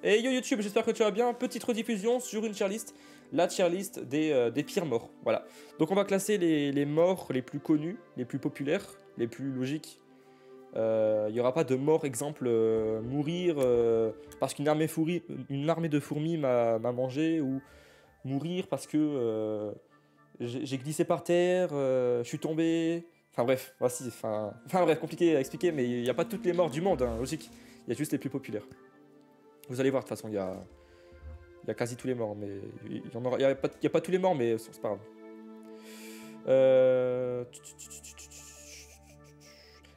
Et yo YouTube, j'espère que tu vas bien. Petite rediffusion sur une tier list, la tier list des pires morts. Voilà. Donc on va classer les morts les plus connus, les plus populaires, les plus logiques. Il n'y aura pas de mort, exemple, mourir parce qu'une armée de fourmis m'a mangé, ou mourir parce que j'ai glissé par terre, je suis tombé. Enfin bref, voici. Enfin bref, compliqué à expliquer, mais il n'y a pas toutes les morts du monde, hein, logique. Il y a juste les plus populaires. Vous allez voir, de toute façon, il y a quasi tous les morts, mais il n'y a pas tous les morts, mais c'est pas grave.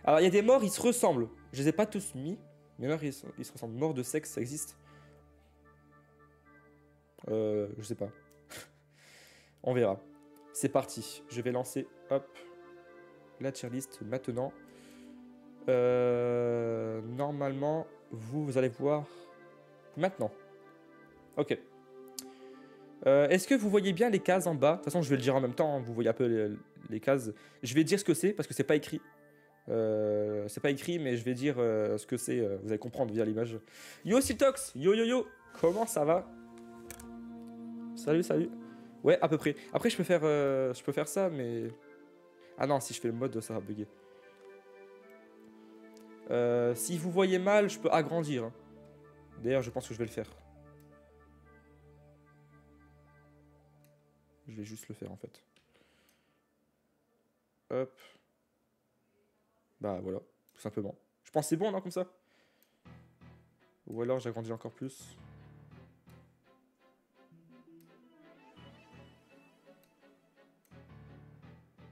Alors, il y a des morts, ils se ressemblent. Je les ai pas tous mis, mais morts, ils se ressemblent. Mort de sexe, ça existe? Je sais pas. On verra. C'est parti. Je vais lancer, hop, la tier list maintenant. Normalement, vous allez voir maintenant. Ok. Est-ce que vous voyez bien les cases en bas? De toute façon, je vais le dire en même temps, hein, vous voyez un peu les cases. Je vais dire ce que c'est, parce que c'est pas écrit. C'est pas écrit, mais je vais dire ce que c'est. Vous allez comprendre via l'image. Yo Siltox, yo yo yo, comment ça va? Salut, salut. Ouais, à peu près. Après, je peux faire ça, mais... Ah non, si je fais le mode, ça va bugger. Si vous voyez mal, je peux agrandir, hein. D'ailleurs, je pense que je vais le faire. Je vais juste le faire, en fait. Hop. Bah, voilà, tout simplement. Je pense que c'est bon, non, comme ça? Ou alors, j'agrandis encore plus.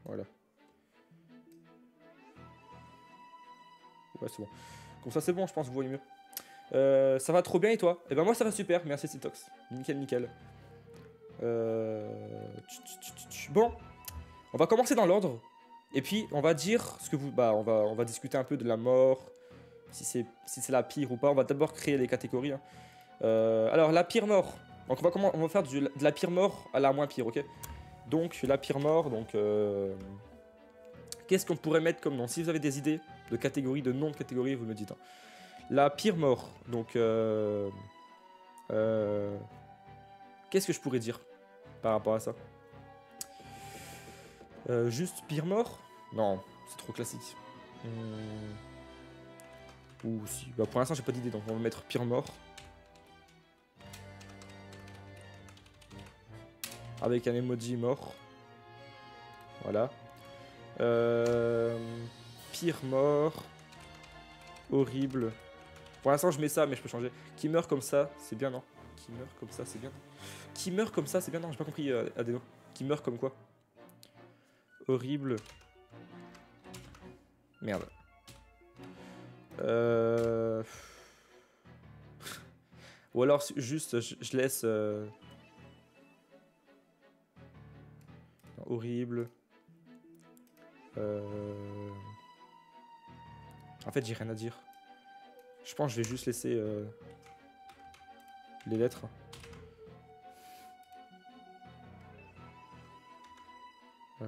Voilà. Ouais, c'est bon. Comme ça, c'est bon, je pense que vous voyez mieux. Ça va trop bien, et toi? Eh ben, moi, ça va super, merci, Siltox. Nickel, nickel. Bon, on va commencer dans l'ordre. Et puis, on va dire ce que vous... Bah, on va discuter un peu de la mort, si c'est la pire ou pas. On va d'abord créer les catégories, hein. Alors, la pire mort. Donc, on va faire de la pire mort à la moins pire, ok? Donc, la pire mort, donc... Qu'est-ce qu'on pourrait mettre comme nom? Si vous avez des idées de catégories, de noms de catégories, vous me dites, hein. La pire mort, donc... qu'est-ce que je pourrais dire par rapport à ça? Juste pire mort? Non, c'est trop classique. Ou si. Bah pour l'instant, j'ai pas d'idée, donc on va mettre pire mort. Avec un emoji mort. Voilà. Pire mort. Horrible. Pour l'instant, je mets ça, mais je peux changer. Qui meurt comme ça, c'est bien, non? Qui meurt comme ça, c'est bien. Qui meurt comme ça, c'est bien, non? J'ai pas compris, Adeno. Qui meurt comme quoi? Horrible. Merde. Ou alors juste je laisse horrible. En fait, j'ai rien à dire. Je pense que je vais juste laisser les lettres. Je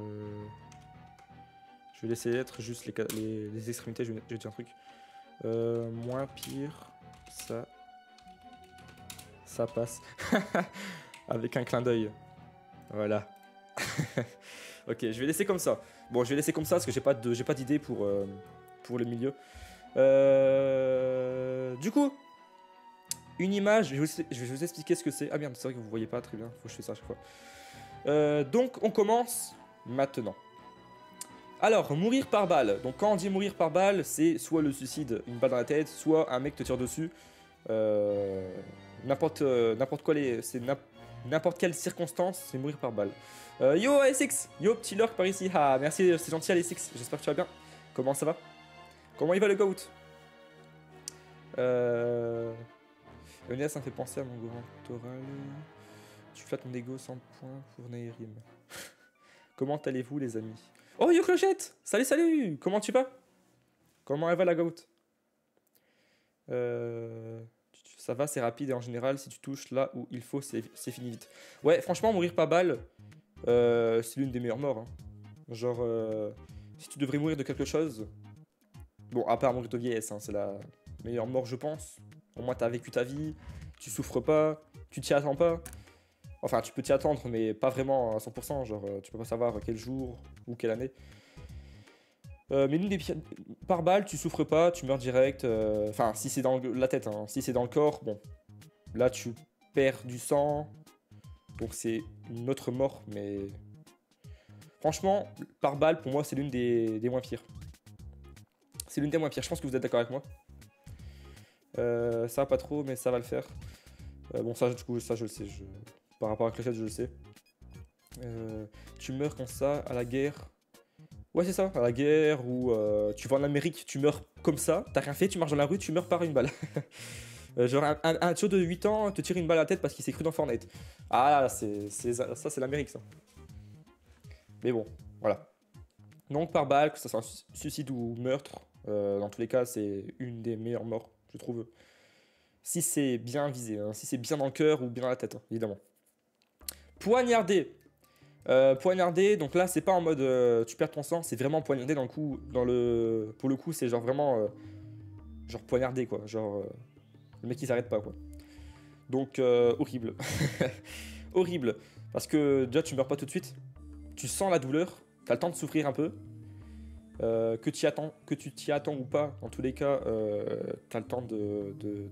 vais laisser les lettres, juste les extrémités, je vais dire un truc. Moins pire, ça passe. Avec un clin d'œil. Voilà. Ok, je vais laisser comme ça. Bon, je vais laisser comme ça parce que j'ai pas d'idée pour le milieu. Du coup, une image, je vais vous expliquer ce que c'est. Ah merde, c'est vrai que vous voyez pas très bien, faut que je fasse ça à chaque fois. Donc, on commence maintenant. Alors, mourir par balle. Donc, quand on dit mourir par balle, c'est soit le suicide, une balle dans la tête, soit un mec te tire dessus. N'importe quelle circonstance, c'est mourir par balle. Yo ASX, yo petit lurk par ici. Ah, merci, c'est gentil ASX. J'espère que tu vas bien. Comment ça va? Comment il va le goat? Léonidas, ça me fait penser à mon grand oral. Tu flattes mon ego sans point pour Naïrim. Comment allez-vous, les amis? Oh, yo Clochette! Salut, salut! Comment tu vas? Comment elle va, la goat? Ça va, c'est rapide et en général, si tu touches là où il faut, c'est fini vite. Ouais, franchement, mourir par balle, c'est l'une des meilleures morts, hein. Genre, si tu devrais mourir de quelque chose... Bon, à part mourir de vieillesse, hein, c'est la meilleure mort, je pense. Au moins, t'as vécu ta vie, tu souffres pas, tu t'y attends pas. Enfin, tu peux t'y attendre, mais pas vraiment à 100%. Genre, tu peux pas savoir quel jour ou quelle année. Mais l'une des pires. Par balle, tu souffres pas, tu meurs direct. Enfin, si c'est dans la tête, hein. Si c'est dans le corps, bon. Là, tu perds du sang. Donc, c'est une autre mort, mais. Franchement, par balle, pour moi, c'est l'une des moins pires. C'est l'une des moins pires. Je pense que vous êtes d'accord avec moi. Ça va pas trop, mais ça va le faire. Bon, ça, du coup, ça, je le sais. Par rapport à Clochette, je le sais. Tu meurs comme ça à la guerre. Ouais, c'est ça, à la guerre ou tu vas en Amérique, tu meurs comme ça, t'as rien fait, tu marches dans la rue, tu meurs par une balle. Genre un tio de 8 ans te tire une balle à la tête parce qu'il s'est cru dans Fortnite. Ah là, ça c'est l'Amérique ça. Mais bon, voilà. Donc par balle, que ça soit un suicide ou meurtre, dans tous les cas, c'est une des meilleures morts, je trouve. Si c'est bien visé, hein, si c'est bien dans le cœur ou bien dans la tête, hein, évidemment. Poignardé. Poignardé, donc là c'est pas en mode tu perds ton sang, c'est vraiment poignardé dans le coup, pour le coup c'est genre vraiment genre poignardé quoi, genre le mec il s'arrête pas quoi. Donc horrible, horrible, parce que déjà tu meurs pas tout de suite, tu sens la douleur, t'as le temps de souffrir un peu, que tu t'y attends ou pas, dans tous les cas t'as le temps de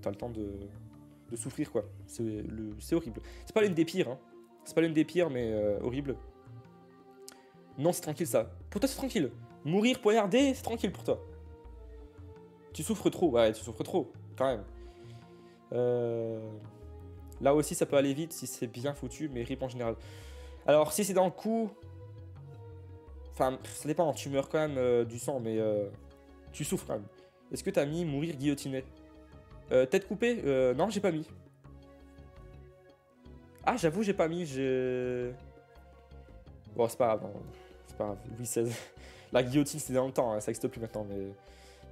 souffrir quoi. C'est horrible. C'est pas l'une des pires, hein. C'est pas l'une des pires mais horrible. Non, c'est tranquille ça. Pour toi, c'est tranquille. Mourir poignardé, c'est tranquille pour toi. Tu souffres trop, ouais, tu souffres trop, quand même. Là aussi, ça peut aller vite si c'est bien foutu, mais rip en général. Alors, si c'est dans le coup. Enfin, ça dépend, tu meurs quand même du sang, mais tu souffres quand même. Est-ce que t'as mis mourir guillotiné? Tête coupée? Non, j'ai pas mis. Ah, j'avoue, j'ai pas mis, Bon, c'est pas grave, hein. C'est pas grave, Louis XVI. La guillotine, c'était dans le temps, hein, ça n'existe plus maintenant, mais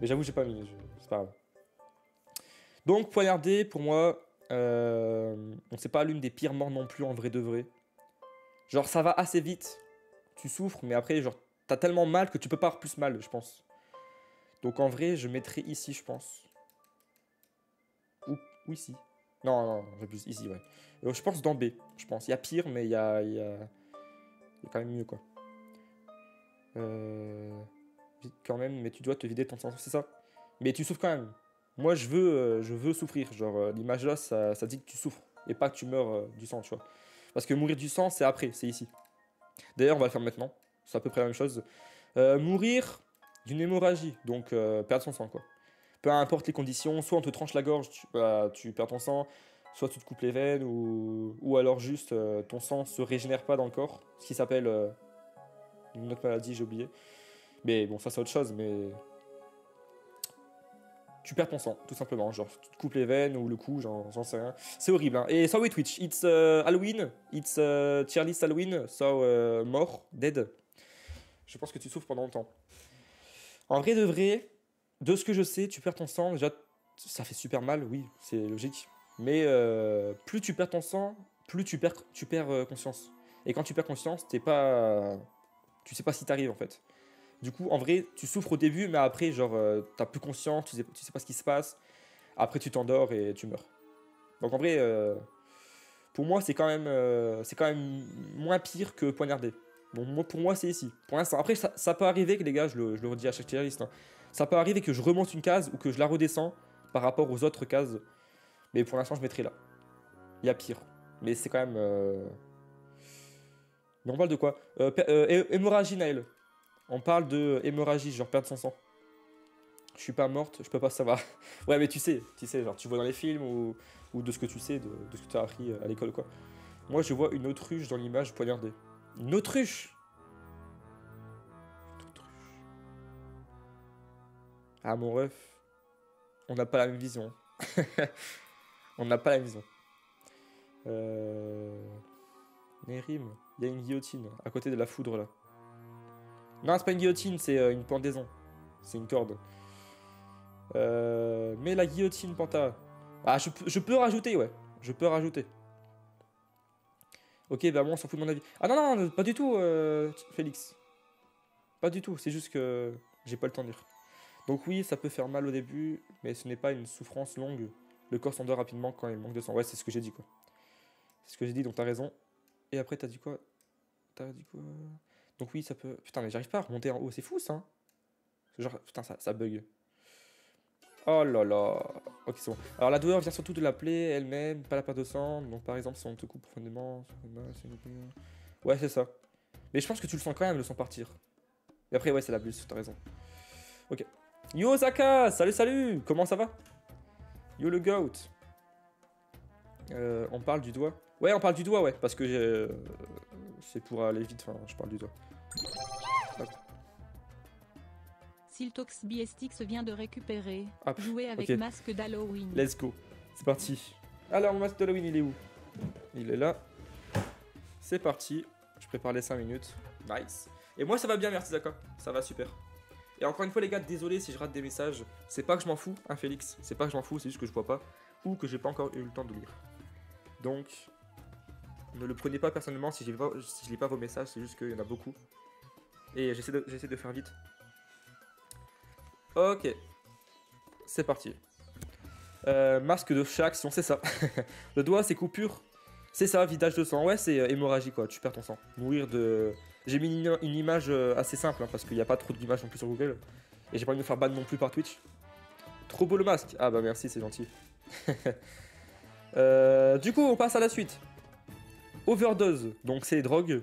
j'avoue, j'ai pas mis, c'est pas grave. Donc, poignardé, pour moi, c'est pas l'une des pires morts non plus, en vrai de vrai. Genre, ça va assez vite, tu souffres, mais après, genre, t'as tellement mal que tu peux pas avoir plus mal, je pense. Donc, en vrai, je mettrais ici, je pense. Ou ici. Non, non, j'ai plus ici, ouais. Je pense dans B, je pense. Il y a pire, mais il y a quand même mieux, quoi. Vite quand même, mais tu dois te vider de ton sang, c'est ça. Mais tu souffres quand même. Moi, je veux souffrir. Genre, l'image là, ça dit que tu souffres et pas que tu meurs du sang, tu vois. Parce que mourir du sang, c'est après, c'est ici. D'ailleurs, on va le faire maintenant. C'est à peu près la même chose. Mourir d'une hémorragie, donc perdre son sang, quoi. Peu importe les conditions, soit on te tranche la gorge, tu perds ton sang, soit tu te coupes les veines, ou alors juste ton sang se régénère pas dans le corps, ce qui s'appelle une autre maladie, j'ai oublié. Mais bon, ça c'est autre chose, mais tu perds ton sang, tout simplement. Genre, tu te coupes les veines ou le cou, j'en sais rien. C'est horrible, hein. Et so we Twitch, it's Halloween, it's tier list Halloween, so mort, dead. Je pense que tu souffres pendant longtemps. En vrai de vrai, de ce que je sais, tu perds ton sang, déjà, ça fait super mal, oui, c'est logique. Mais plus tu perds ton sang, plus tu perds conscience. Et quand tu perds conscience, tu sais pas si t'arrives en fait. Du coup, en vrai, tu souffres au début, mais après, genre, t'as plus conscience, tu sais pas ce qui se passe. Après, tu t'endors et tu meurs. Donc en vrai, pour moi, c'est quand même moins pire que poignarder. Bon, pour moi, c'est ici. Pour l'instant, après, ça peut arriver que les gars, je le redis à chaque tier list, hein. Ça peut arriver que je remonte une case ou que je la redescends par rapport aux autres cases. Mais pour l'instant, je mettrai là. Il y a pire. Mais c'est quand même. Mais on parle de quoi hémorragie, Naël. On parle de hémorragie, genre perdre son sang. Je suis pas morte, je peux pas savoir. Ouais, mais tu sais, genre tu vois dans les films ou de ce que tu sais, de ce que tu as appris à l'école, quoi. Moi, je vois une autruche dans l'image poignardée. Une autruche. Ah, mon ref, on n'a pas la même vision. On n'a pas la même vision. Nérim, il y a une guillotine à côté de la foudre, là. Non, c'est pas une guillotine, c'est une pendaison. C'est une corde. Mais la guillotine, Panta. Ah, je peux rajouter, ouais. Je peux rajouter. Ok, bah moi on s'en fout de mon avis. Ah non, non, pas du tout, Félix. Pas du tout, c'est juste que j'ai pas le temps de dire. Donc oui, ça peut faire mal au début, mais ce n'est pas une souffrance longue. Le corps s'endort rapidement quand il manque de sang. Ouais, c'est ce que j'ai dit, quoi. C'est ce que j'ai dit, donc t'as raison. Et après, t'as dit quoi? T'as dit quoi? Donc oui, ça peut... Putain, mais j'arrive pas à remonter en haut, c'est fou, ça. Hein. Genre, putain, ça bug. Oh là là. Ok, c'est bon. Alors la douleur vient surtout de la plaie elle-même, pas la perte de sang. Donc par exemple, si on te coupe profondément... Ouais, c'est ça. Mais je pense que tu le sens quand même, le sang partir. Et après, ouais, c'est la buse, t'as raison. Ok. Yo Zaka, salut, salut. Comment ça va? Yo le goat. On parle du doigt. Ouais, on parle du doigt, ouais, parce que c'est pour aller vite, enfin, je parle du doigt. Hop. Siltox Biestix vient de récupérer. Hop, Jouer avec ok. masque d'Halloween. Let's go. C'est parti. Alors, mon masque d'Halloween, il est où? Il est là. C'est parti. Je prépare les 5 minutes. Nice. Et moi, ça va bien, merci Zaka. Ça va super. Et encore une fois, les gars, désolé si je rate des messages. C'est pas que je m'en fous, hein, Félix. C'est pas que je m'en fous, c'est juste que je vois pas. Ou que j'ai pas encore eu le temps de lire. Donc, ne le prenez pas personnellement si je lis pas vos messages. C'est juste qu'il y en a beaucoup. Et j'essaie de faire vite. Ok. C'est parti. Masque de chat action, c'est ça. Le doigt, c'est coupure. C'est ça, vidage de sang. Ouais, c'est hémorragie, quoi. Tu perds ton sang. Mourir de... J'ai mis une image assez simple, hein, parce qu'il n'y a pas trop d'images non plus sur Google. Et j'ai pas envie de me faire ban non plus par Twitch. Trop beau le masque. Ah bah merci, c'est gentil. Du coup, on passe à la suite. Overdose. Donc c'est drogue.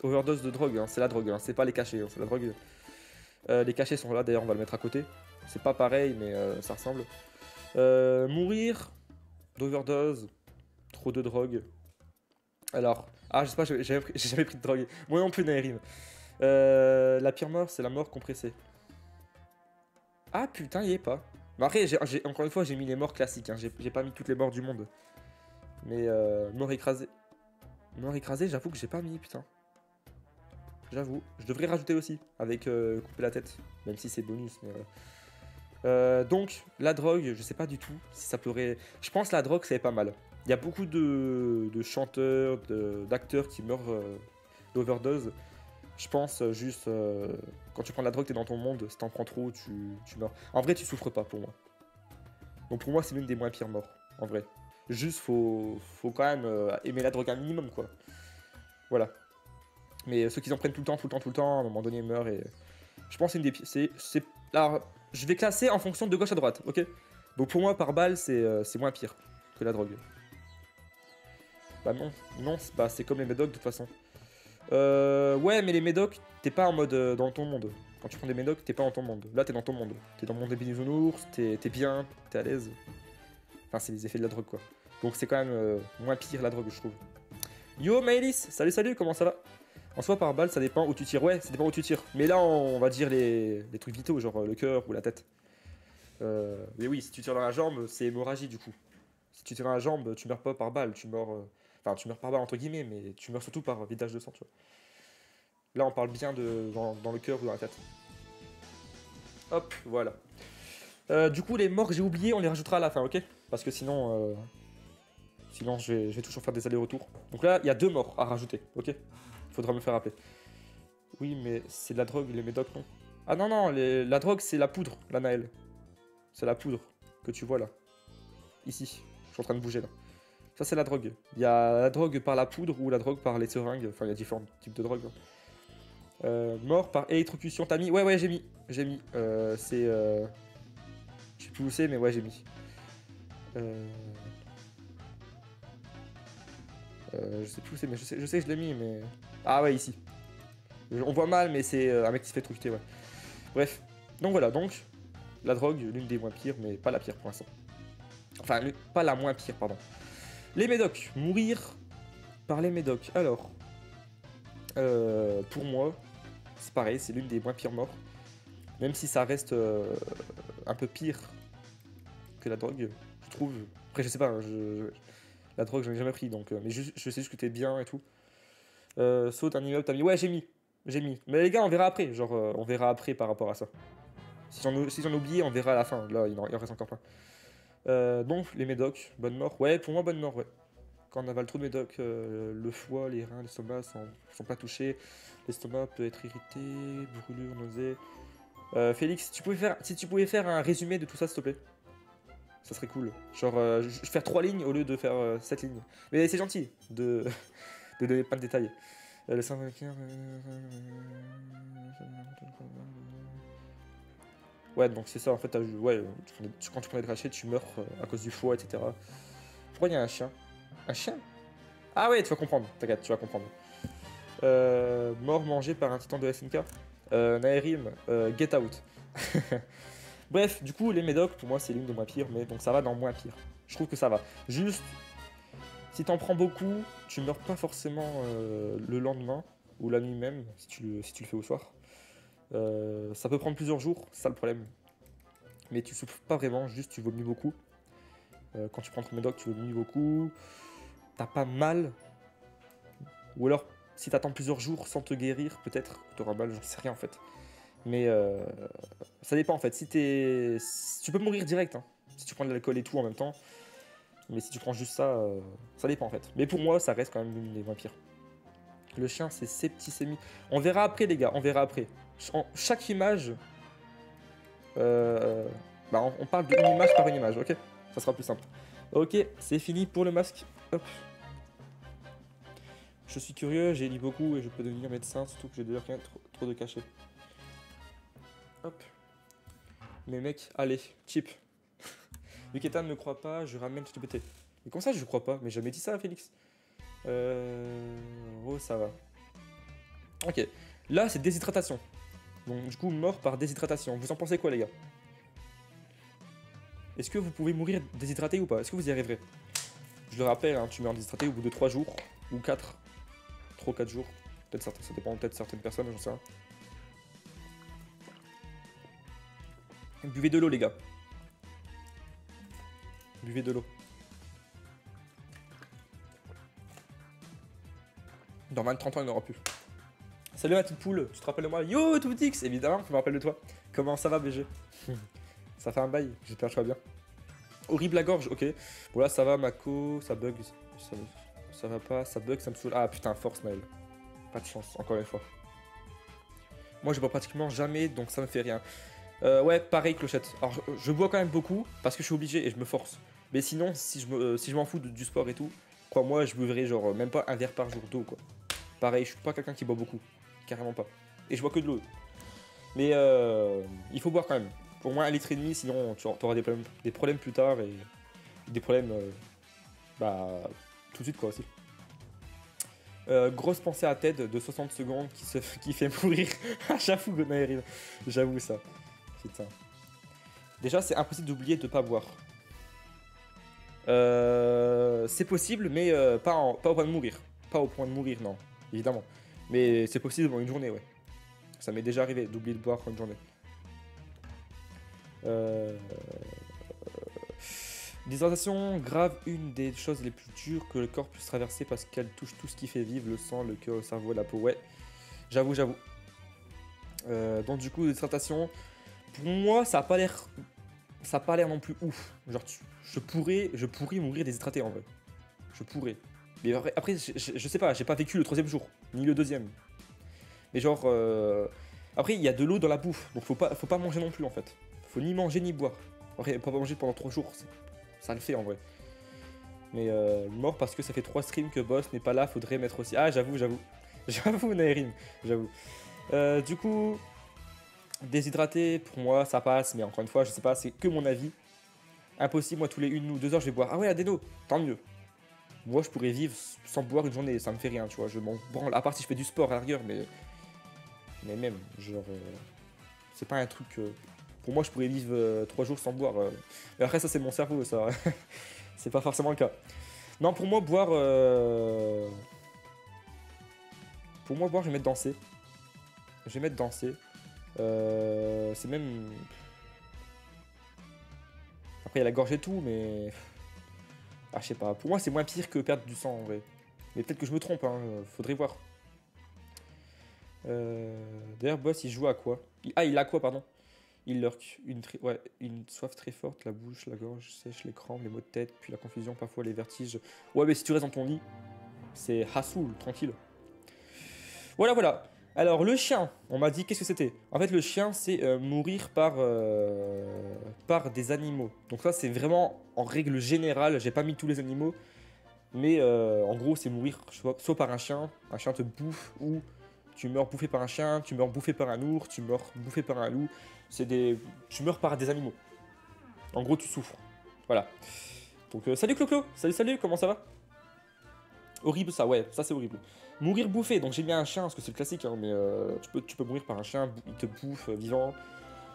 Overdose de drogue, hein. C'est la drogue, hein. C'est pas les cachets, hein. C'est la drogue. Les cachets sont là, d'ailleurs, on va le mettre à côté. C'est pas pareil, mais ça ressemble. Mourir d'overdose. Trop de drogue. Alors, je sais pas, j'ai jamais pris de drogue. Moi non plus, Naïrim. La pire mort, c'est la mort compressée. Ah putain, il est pas. Mais après, encore une fois, j'ai mis les morts classiques. Hein. J'ai pas mis toutes les morts du monde. Mais mort écrasée. Mort écrasée, j'avoue que j'ai pas mis, putain. J'avoue. Je devrais rajouter aussi, avec couper la tête. Même si c'est bonus, mais donc, la drogue, je sais pas du tout si ça pourrait... Je pense la drogue, c'est pas mal. Il y a beaucoup de chanteurs, d'acteurs qui meurent d'overdose. Je pense juste, quand tu prends de la drogue, t'es dans ton monde. Si t'en prends trop, tu meurs. En vrai, tu souffres pas pour moi. Donc pour moi, c'est l'une des moins pires morts, en vrai. Juste, faut quand même aimer la drogue un minimum, quoi. Voilà. Mais ceux qui en prennent tout le temps, à un moment donné, ils meurent. Et je pense que c'est une des pires. Alors, je vais classer en fonction de gauche à droite, ok? Donc pour moi, par balle, c'est moins pire que la drogue. Bah non, bah, c'est comme les médocs de toute façon. Ouais, mais les médocs, t'es pas en mode dans ton monde. Quand tu prends des médocs, t'es pas dans ton monde. Là, t'es dans ton monde. T'es dans le monde des bisounours, t'es bien, t'es à l'aise. Enfin, c'est les effets de la drogue, quoi. Donc c'est quand même moins pire la drogue, je trouve. Yo, Maëlys, salut, comment ça va? En soi, par balle, ça dépend où tu tires. Ouais, ça dépend où tu tires. Mais là, on va dire les trucs vitaux, genre le cœur ou la tête. Mais oui, si tu tires dans la jambe, c'est hémorragie, du coup. Si tu tires dans la jambe, tu meurs pas par balle, tu meurs... Enfin, tu meurs par balle, entre guillemets, mais tu meurs surtout par vidage de sang, tu vois. Là, on parle bien dans le cœur ou dans la tête. Hop, voilà. Du coup, les morts que j'ai oubliés, on les rajoutera à la fin, ok? Parce que sinon... Sinon, je vais toujours faire des allers-retours. Donc là, il y a 2 morts à rajouter, ok? Faudra me faire rappeler. Oui, mais c'est de la drogue, les médocs, non? Ah non, la drogue, c'est la poudre, la Naël. C'est la poudre que tu vois là. Ici. Je suis en train de bouger là. Ça, c'est la drogue. Il y a la drogue par la poudre ou la drogue par les seringues. Enfin, il y a différents types de drogue. Mort par électrocution. T'as mis? Ouais, j'ai mis. C'est... Je sais plus où c'est, mais ouais, j'ai mis. Je sais plus où c'est, mais je sais que je l'ai mis, mais... Ah ouais, ici. On voit mal, mais c'est un mec qui se fait électrocuter, ouais. Bref. Donc voilà, donc... La drogue, l'une des moins pires, mais pas la pire pour l'instant. Enfin, pas la moins pire, pardon. Les médocs. Mourir par les médocs. Alors... pour moi, c'est pareil, c'est l'une des moins pires morts. Même si ça reste un peu pire que la drogue, je trouve. Après, je sais pas, hein, la drogue, j'en ai jamais pris, donc... mais je sais juste que t'es bien et tout. Saute un immeuble, t'as mis... Ouais, j'ai mis. Mais les gars, on verra après. Genre, on verra après par rapport à ça. Si j'en ai oublié, on verra à la fin. Là, il en reste encore plein. Donc, les médocs, bonne mort. Ouais, pour moi, bonne mort, ouais. Quand on avale trop de médocs, le foie, les reins, l'estomac sont pas touchés. L'estomac peut être irrité, brûlure, nausée. Félix, si tu pouvais faire un résumé de tout ça, s'il te plaît. Ça serait cool. Genre, faire 3 lignes au lieu de faire 7 lignes. Mais c'est gentil de, de donner pas de détails. Le Saint-Valentin. Ouais, donc c'est ça, en fait, ouais, quand tu prends des crachets, tu meurs à cause du foie, etc. Pourquoi il y a un chien? Un chien? Ah ouais, tu vas comprendre, t'inquiète, tu vas comprendre. Mort mangé par un titan de SNK. Naerim, get out. Bref, du coup, les médocs, pour moi, c'est l'une des moins pires, mais donc ça va dans moins pire. Je trouve que ça va. Juste, si t'en prends beaucoup, tu meurs pas forcément le lendemain ou la nuit même, si tu le fais au soir. Ça peut prendre plusieurs jours, c'est ça le problème. Mais tu souffres pas vraiment, juste tu vomis beaucoup. Quand tu prends ton médoc, tu vomis beaucoup. T'as pas mal. Ou alors, si t'attends plusieurs jours sans te guérir, peut-être que t'auras mal, j'en sais rien en fait. Mais ça dépend en fait. Si tu peux mourir direct, hein, si tu prends de l'alcool et tout en même temps. Mais si tu prends juste ça, ça dépend en fait. Mais pour moi, ça reste quand même l'une des moins pires. Le chien, c'est septicémie. On verra après, les gars, on verra après. Chaque image, on parle d'une image par une image, ok? Ça sera plus simple. Ok, c'est fini pour le masque. Hop. Je suis curieux, j'ai lu beaucoup et je peux devenir médecin, surtout que j'ai déjà rien trop de cachets. Hop. Mais mec, allez, chip. Yuketa ne me croit pas, je ramène ChatGPT. Mais comment ça, je crois pas? Mais j'ai jamais dit ça, Félix. Oh, ça va. Ok. Là, c'est déshydratation. Donc, du coup, mort par déshydratation. Vous en pensez quoi, les gars? Est-ce que vous pouvez mourir déshydraté ou pas? Est-ce que vous y arriverez? Je le rappelle, hein, tu meurs déshydraté au bout de 3 jours. Ou 4. 3 ou 4 jours. Peut-être certains, ça dépend peut-être de certaines personnes, j'en sais rien. Buvez de l'eau, les gars. Buvez de l'eau. Dans 20-30 ans, il n'y en aura plus. Salut ma petite poule, tu te rappelles de moi? Yo, Toutix, évidemment, je me rappelle de toi. Comment ça va, BG? Ça fait un bail, j'espère que tu vas bien. Horrible la gorge, ok. Bon là, ça va, Mako, ça bug. Ça va pas, ça bug, ça me saoule. Ah putain, force, Maël. Pas de chance, encore une fois. Moi, je bois pratiquement jamais, donc ça me fait rien. Ouais, pareil, Clochette. Alors, je bois quand même beaucoup, parce que je suis obligé et je me force. Mais sinon, si je m'en fous du sport et tout, quoi, moi, je buvrais genre même pas un verre par jour d'eau, quoi. Pareil, je suis pas quelqu'un qui boit beaucoup. Carrément pas. Et je bois que de l'eau. Mais il faut boire quand même. Au moins 1,5 litre, sinon tu auras des problèmes plus tard et des problèmes tout de suite quoi aussi. Grosse pensée à TED de 60 secondes qui fait mourir. J'avoue, Gonaïrim. J'avoue ça. Putain. Déjà, c'est impossible d'oublier de pas boire. C'est possible, mais pas au point de mourir. Pas au point de mourir, non. Évidemment. Mais c'est possible dans une journée, ouais. Ça m'est déjà arrivé d'oublier de boire une journée. Déshydratation grave, une des choses les plus dures que le corps puisse traverser parce qu'elle touche tout ce qui fait vivre, le sang, le cœur, le cerveau, la peau. Ouais, j'avoue. Donc du coup, déshydratation, pour moi, ça a pas l'air non plus ouf. Genre, je pourrais mourir déshydraté en vrai. Je pourrais. Mais après je sais pas, j'ai pas vécu le 3e jour, ni le 2e. Mais genre, après, il y a de l'eau dans la bouffe, donc faut pas manger non plus en fait. Faut ni manger ni boire. Après, pas manger pendant 3 jours, ça le fait en vrai. Mais mort parce que ça fait 3 streams que Boss n'est pas là, faudrait mettre aussi. Ah, j'avoue. J'avoue, Naerim, j'avoue. Du coup, déshydraté, pour moi, ça passe, mais encore une fois, je sais pas, c'est que mon avis. Impossible, moi, tous les 1 ou 2 heures, je vais boire. Ah ouais, Adeno, tant mieux. Moi, je pourrais vivre sans boire une journée, ça me fait rien, tu vois. Je m'en branle, à part si je fais du sport à la rigueur, mais même, genre, c'est pas un truc. Pour moi, je pourrais vivre 3 jours sans boire. Mais après, ça, c'est mon cerveau, ça. C'est pas forcément le cas. Non, pour moi, boire. Pour moi, boire, je vais mettre danser. Je vais mettre danser. C'est même. Après, il y a la gorge et tout, mais. Ah, je sais pas. Pour moi, c'est moins pire que perdre du sang en vrai. Mais peut-être que je me trompe, hein. Faudrait voir. D'ailleurs, Boss, il joue à quoi? Il a quoi, pardon? Il lurk. Une soif très forte, la bouche, la gorge sèche, les crampes, les maux de tête, puis la confusion, parfois les vertiges. Ouais, mais si tu restes dans ton lit, c'est Hassoul, tranquille. Voilà. Alors, le chien, on m'a dit qu'est-ce que c'était. En fait, le chien, c'est mourir par des animaux. Donc ça, c'est vraiment en règle générale, j'ai pas mis tous les animaux, mais en gros, c'est mourir soit par un chien te bouffe, ou tu meurs bouffé par un chien, tu meurs bouffé par un ours, tu meurs bouffé par un loup. Tu meurs par des animaux. En gros, tu souffres. Voilà. Donc, salut Clo-Clo, salut, comment ça va? Horrible ça, ouais, ça c'est horrible. Mourir bouffé, donc j'ai mis un chien parce que c'est le classique, hein, mais tu peux mourir par un chien, il te bouffe vivant.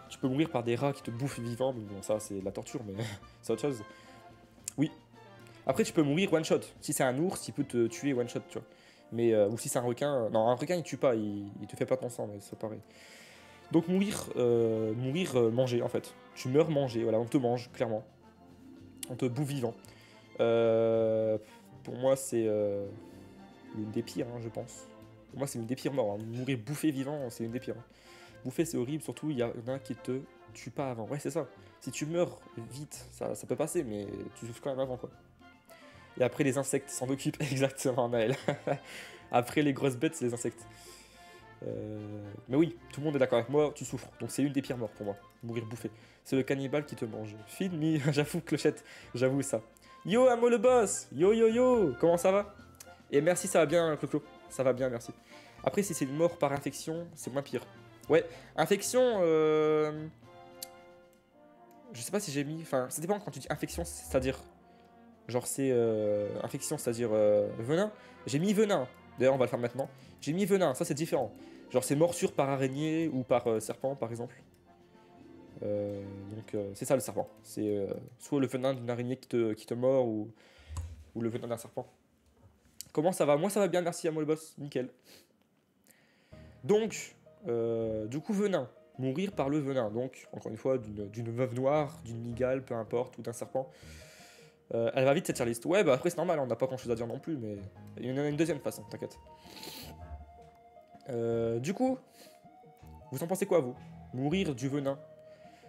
Tu peux mourir par des rats qui te bouffent vivant, mais bon, ça c'est de la torture, mais c'est autre chose. Oui. Après, tu peux mourir one shot. Si c'est un ours, il peut te tuer one shot, tu vois. Mais, ou si c'est un requin, non, un requin il tue pas, il te fait pas ton sang, mais c'est pareil. Donc mourir, manger en fait. Tu meurs manger, voilà, on te mange, clairement. On te bouffe vivant. Pour moi, c'est l'une des pires, hein, je pense. Pour moi, c'est l'une des pires morts. Hein. Mourir bouffé vivant, c'est l'une des pires. Hein. Bouffer, c'est horrible, surtout il y en a qui te tuent pas avant. Ouais, c'est ça. Si tu meurs vite, ça peut passer, mais tu souffres quand même avant, quoi. Et après, les insectes s'en occupent exactement, Naël. Après, les grosses bêtes, c'est les insectes. Mais oui, tout le monde est d'accord avec moi, tu souffres. Donc c'est une des pires morts pour moi, mourir bouffé. C'est le cannibale qui te mange. Feed j'avoue, Clochette, j'avoue ça. Yo, Amo le boss. Yo, comment ça va? Et merci, ça va bien, Clo-Clo. Ça va bien, merci. Après, si c'est une mort par infection, c'est moins pire. Ouais, infection, je sais pas si j'ai mis... Enfin, ça dépend quand tu dis infection, c'est-à-dire... Genre c'est infection, c'est-à-dire venin. J'ai mis venin. D'ailleurs, on va le faire maintenant. J'ai mis venin, ça c'est différent. Genre c'est morsure par araignée ou par serpent, par exemple. Donc c'est ça le serpent. C'est soit le venin d'une araignée qui te mord ou le venin d'un serpent. Comment ça va? Moi ça va bien, merci à moi le boss. Nickel. Donc, du coup venin. Mourir par le venin. Donc, encore une fois, d'une veuve noire, d'une mygale, peu importe, ou d'un serpent. Elle va vite cette tier list. Ouais, bah après c'est normal, on n'a pas grand chose à dire non plus, mais il y en a une deuxième façon, t'inquiète. Du coup, vous en pensez quoi, vous? Mourir du venin.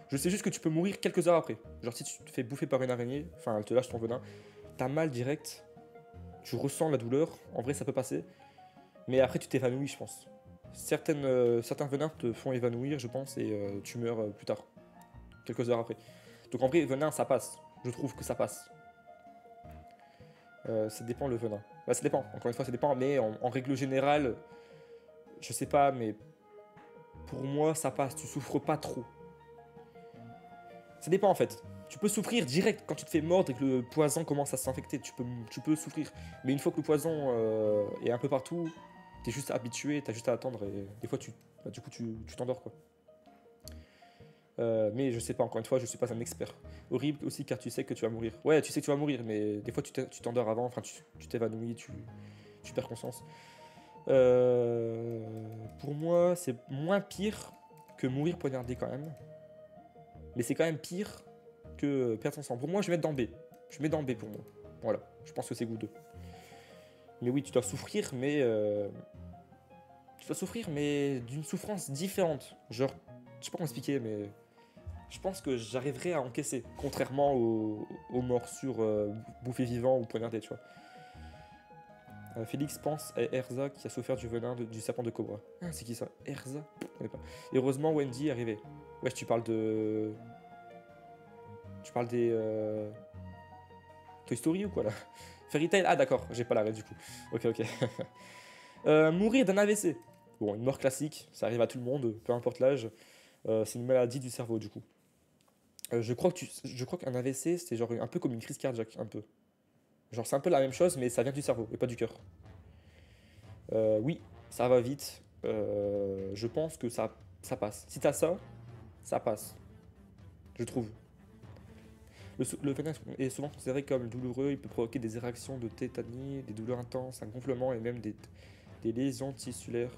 Je sais juste que tu peux mourir quelques heures après. Genre si tu te fais bouffer par une araignée, enfin elle te lâche ton venin, t'as mal direct, tu ressens la douleur, en vrai ça peut passer, mais après tu t'évanouis, je pense. Certains venins te font évanouir, je pense, et tu meurs plus tard, quelques heures après. Donc en vrai, venin ça passe, je trouve que ça passe. Ça dépend le venin. Bah, ça dépend, encore une fois, ça dépend, mais en règle générale, je sais pas, mais pour moi, ça passe, tu souffres pas trop. Ça dépend en fait. Tu peux souffrir direct quand tu te fais mordre et que le poison commence à s'infecter, tu peux souffrir. Mais une fois que le poison est un peu partout, t'es juste habitué, t'as juste à attendre et des fois, du coup, tu t'endors quoi. Mais je sais pas, encore une fois, je suis pas un expert. Horrible aussi car tu sais que tu vas mourir. Ouais, tu sais que tu vas mourir, mais des fois tu t'endors avant, enfin tu t'évanouis, tu perds conscience. Pour moi, c'est moins pire que mourir poignardé quand même. Mais c'est quand même pire que perdre son sang. Pour moi, je vais mettre dans B. Je mets dans B pour moi. Voilà, je pense que c'est goût 2. Mais oui, tu dois souffrir, mais... d'une souffrance différente. Genre, je sais pas comment expliquer, mais... Je pense que j'arriverai à encaisser, contrairement aux morsures bouffées vivant ou poignardées, tu vois. Félix pense à Erza qui a souffert du venin du serpent de cobra. Ah, c'est qui ça? Erza? Je connais pas. Et heureusement, Wendy est arrivée. Wesh, tu parles de... Tu parles des... Toy Story ou quoi, là? Fairy Tail? Ah, d'accord, j'ai pas l'arrêt, du coup. Ok. Mourir d'un AVC. Bon, une mort classique, ça arrive à tout le monde, peu importe l'âge. C'est une maladie du cerveau, du coup. Je crois qu'un AVC, c'est genre un peu comme une crise cardiaque, un peu. Genre c'est un peu la même chose, mais ça vient du cerveau et pas du cœur. Oui, ça va vite. Je pense que ça passe. Si t'as ça, ça passe. Je trouve. Le venin est souvent considéré comme douloureux. Il peut provoquer des réactions de tétanie, des douleurs intenses, un gonflement et même des lésions tissulaires.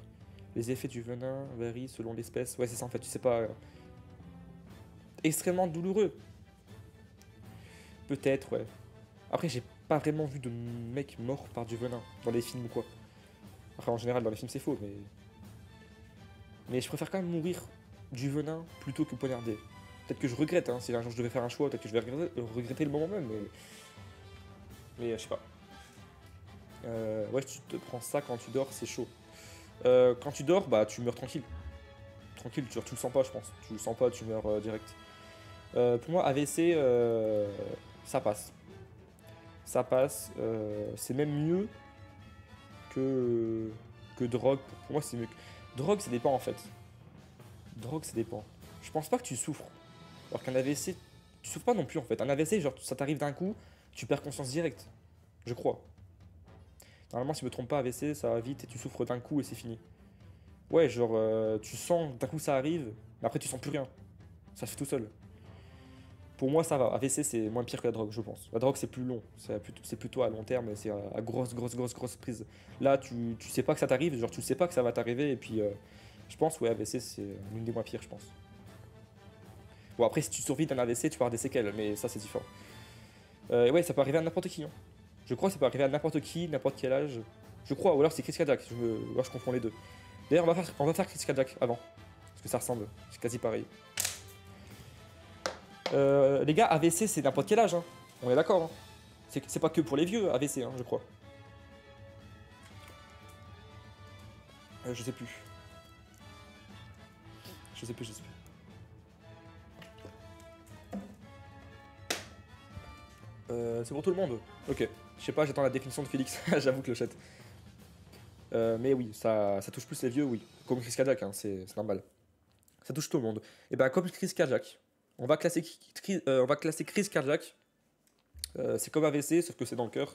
Les effets du venin varient selon l'espèce. Ouais, c'est ça en fait, tu sais pas... extrêmement douloureux. Peut-être, ouais. Après, j'ai pas vraiment vu de mec mort par du venin dans les films ou quoi. Après, en général, dans les films, c'est faux, mais... Mais je préfère quand même mourir du venin plutôt que poignardé. Peut-être que je regrette, hein. Si un jour je devais faire un choix, peut-être que je vais regretter le moment même, mais... Mais je sais pas. Ouais, tu te prends ça quand tu dors, c'est chaud. Quand tu dors, bah tu meurs tranquille. Tranquille, tu le sens pas, je pense. Tu le sens pas, tu meurs direct. Pour moi, AVC, ça passe. Ça passe. C'est même mieux que, que drogue. Pour moi, c'est mieux. Drogue, ça dépend en fait. Drogue, ça dépend. Je pense pas que tu souffres. Alors qu'un AVC, tu souffres pas non plus en fait. Un AVC, genre, ça t'arrive d'un coup, tu perds conscience direct. Je crois. Normalement, si je me trompe pas, AVC, ça va vite et tu souffres d'un coup et c'est fini. Ouais, genre, tu sens d'un coup ça arrive, mais après tu sens plus rien. Ça se fait tout seul. Pour moi, ça va. AVC, c'est moins pire que la drogue, je pense. La drogue, c'est plus long. C'est plutôt à long terme, c'est à grosse prise. Là, tu sais pas que ça t'arrive, genre, tu sais pas que ça va t'arriver, et puis, je pense, ouais, AVC, c'est l'une des moins pires, je pense. Bon, après, si tu survis d'un AVC, tu peux avoir des séquelles, mais ça, c'est différent. Et ouais, ça peut arriver à n'importe qui. Hein. Je crois que ça peut arriver à n'importe qui, n'importe quel âge. Je crois, ou alors c'est crise cardiaque. Ou alors je confonds les deux. D'ailleurs, on va faire crise cardiaque avant. Parce que ça ressemble. C'est quasi pareil. Les gars, AVC, c'est n'importe quel âge. Hein. On est d'accord. Hein. C'est pas que pour les vieux, AVC, hein, je crois. Je sais plus. Je sais plus. C'est pour tout le monde. Ok. Je sais pas, j'attends la définition de Félix. J'avoue, clochette. Mais oui, ça touche plus les vieux, oui. Comme crise cardiaque, hein, c'est normal. Ça touche tout le monde. Et ben comme crise cardiaque, on va classer crise cardiaque. C'est comme AVC, sauf que c'est dans le cœur.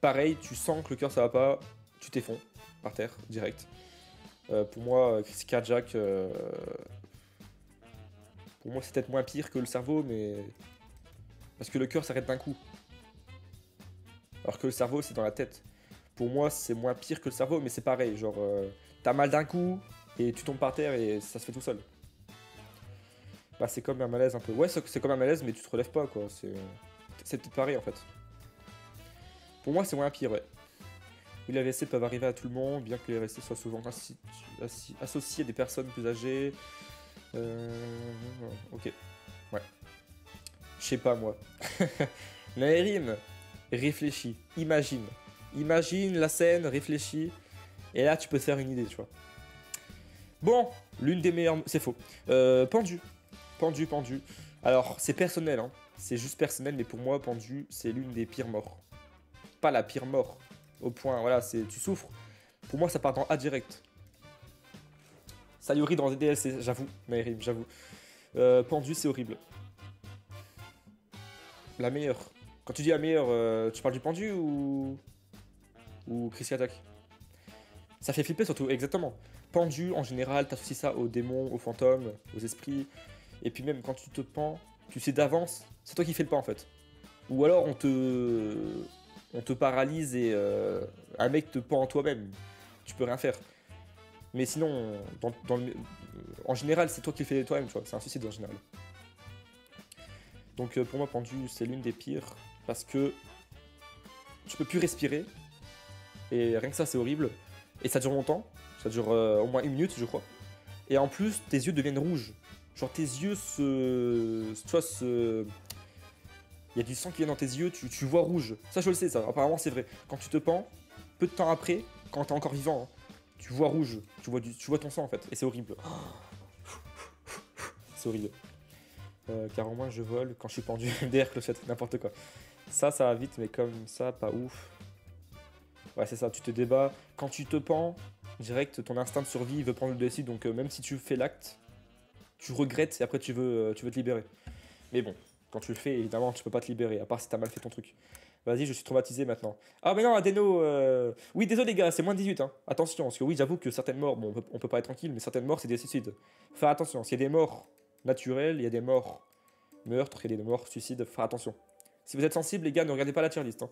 Pareil, tu sens que le cœur ça va pas, tu t'effonds par terre, direct. Pour moi, crise cardiaque, pour moi c'est peut-être moins pire que le cerveau, mais parce que le cœur s'arrête d'un coup, alors que le cerveau c'est dans la tête. Pour moi, c'est moins pire que le cerveau, mais c'est pareil. Genre, t'as mal d'un coup et tu tombes par terre et ça se fait tout seul. Bah, c'est comme un malaise un peu. Ouais, c'est comme un malaise, mais tu te relèves pas, quoi. C'est peut-être pareil en fait. Pour moi, c'est moins pire, ouais. Oui, les AVC peuvent arriver à tout le monde, bien que les AVC soient souvent associés à des personnes plus âgées. Ok, ouais. Je sais pas, moi. Naërim, réfléchis, imagine. Imagine la scène, réfléchis. Et là, tu peux te faire une idée, tu vois. Bon, l'une des meilleures... C'est faux. Pendu. Pendu. Alors, c'est personnel, hein. C'est juste personnel, mais pour moi, pendu, c'est l'une des pires morts. Pas la pire mort. Au point, voilà, tu souffres. Pour moi, ça part dans A direct. Sayori dans des DLC, j'avoue. Naïrim, j'avoue. Pendu, c'est horrible. La meilleure. Quand tu dis la meilleure, tu parles du pendu ou Chris Attack? Ça fait flipper surtout, exactement. Pendu, en général, t'associes ça aux démons, aux fantômes, aux esprits. Et puis même quand tu te pends, tu sais d'avance, c'est toi qui fais le pas en fait. Ou alors on te paralyse et un mec te pend en toi-même. Tu peux rien faire. Mais sinon, en général, c'est toi qui le fais toi-même, tu vois. C'est un suicide en général. Donc pour moi, pendu, c'est l'une des pires. Parce que tu peux plus respirer. Et rien que ça, c'est horrible. Et ça dure longtemps. Ça dure au moins 1 minute, je crois. Et en plus, tes yeux deviennent rouges. Genre tes yeux tu vois, il y a du sang qui vient dans tes yeux, tu vois rouge. Ça, je le sais, ça. Apparemment, c'est vrai. Quand tu te pends, peu de temps après, quand t'es encore vivant, hein, tu vois rouge. Tu vois ton sang, en fait. Et c'est horrible. C'est horrible. Car au moins, je vole quand je suis pendu. Derrière clochette, n'importe quoi. Ça va vite, mais comme ça, pas ouf. Ouais, c'est ça, tu te débats. Quand tu te pends, direct, ton instinct de survie veut prendre le dessus. Donc, même si tu fais l'acte, tu regrettes et après tu veux te libérer. Mais bon, quand tu le fais, évidemment, tu peux pas te libérer, à part si t'as mal fait ton truc. Vas-y, je suis traumatisé maintenant. Ah, mais non, Adeno. Oui, désolé, les gars, c'est moins de 18. Hein. Attention, parce que oui, j'avoue que certaines morts, bon, on peut pas être tranquille, mais certaines morts, c'est des suicides. Faut faire attention. S'il y a des morts naturelles, il y a des morts meurtres, il y a des morts suicides, faut faire attention. Si vous êtes sensible, les gars, ne regardez pas la tier list. Hein.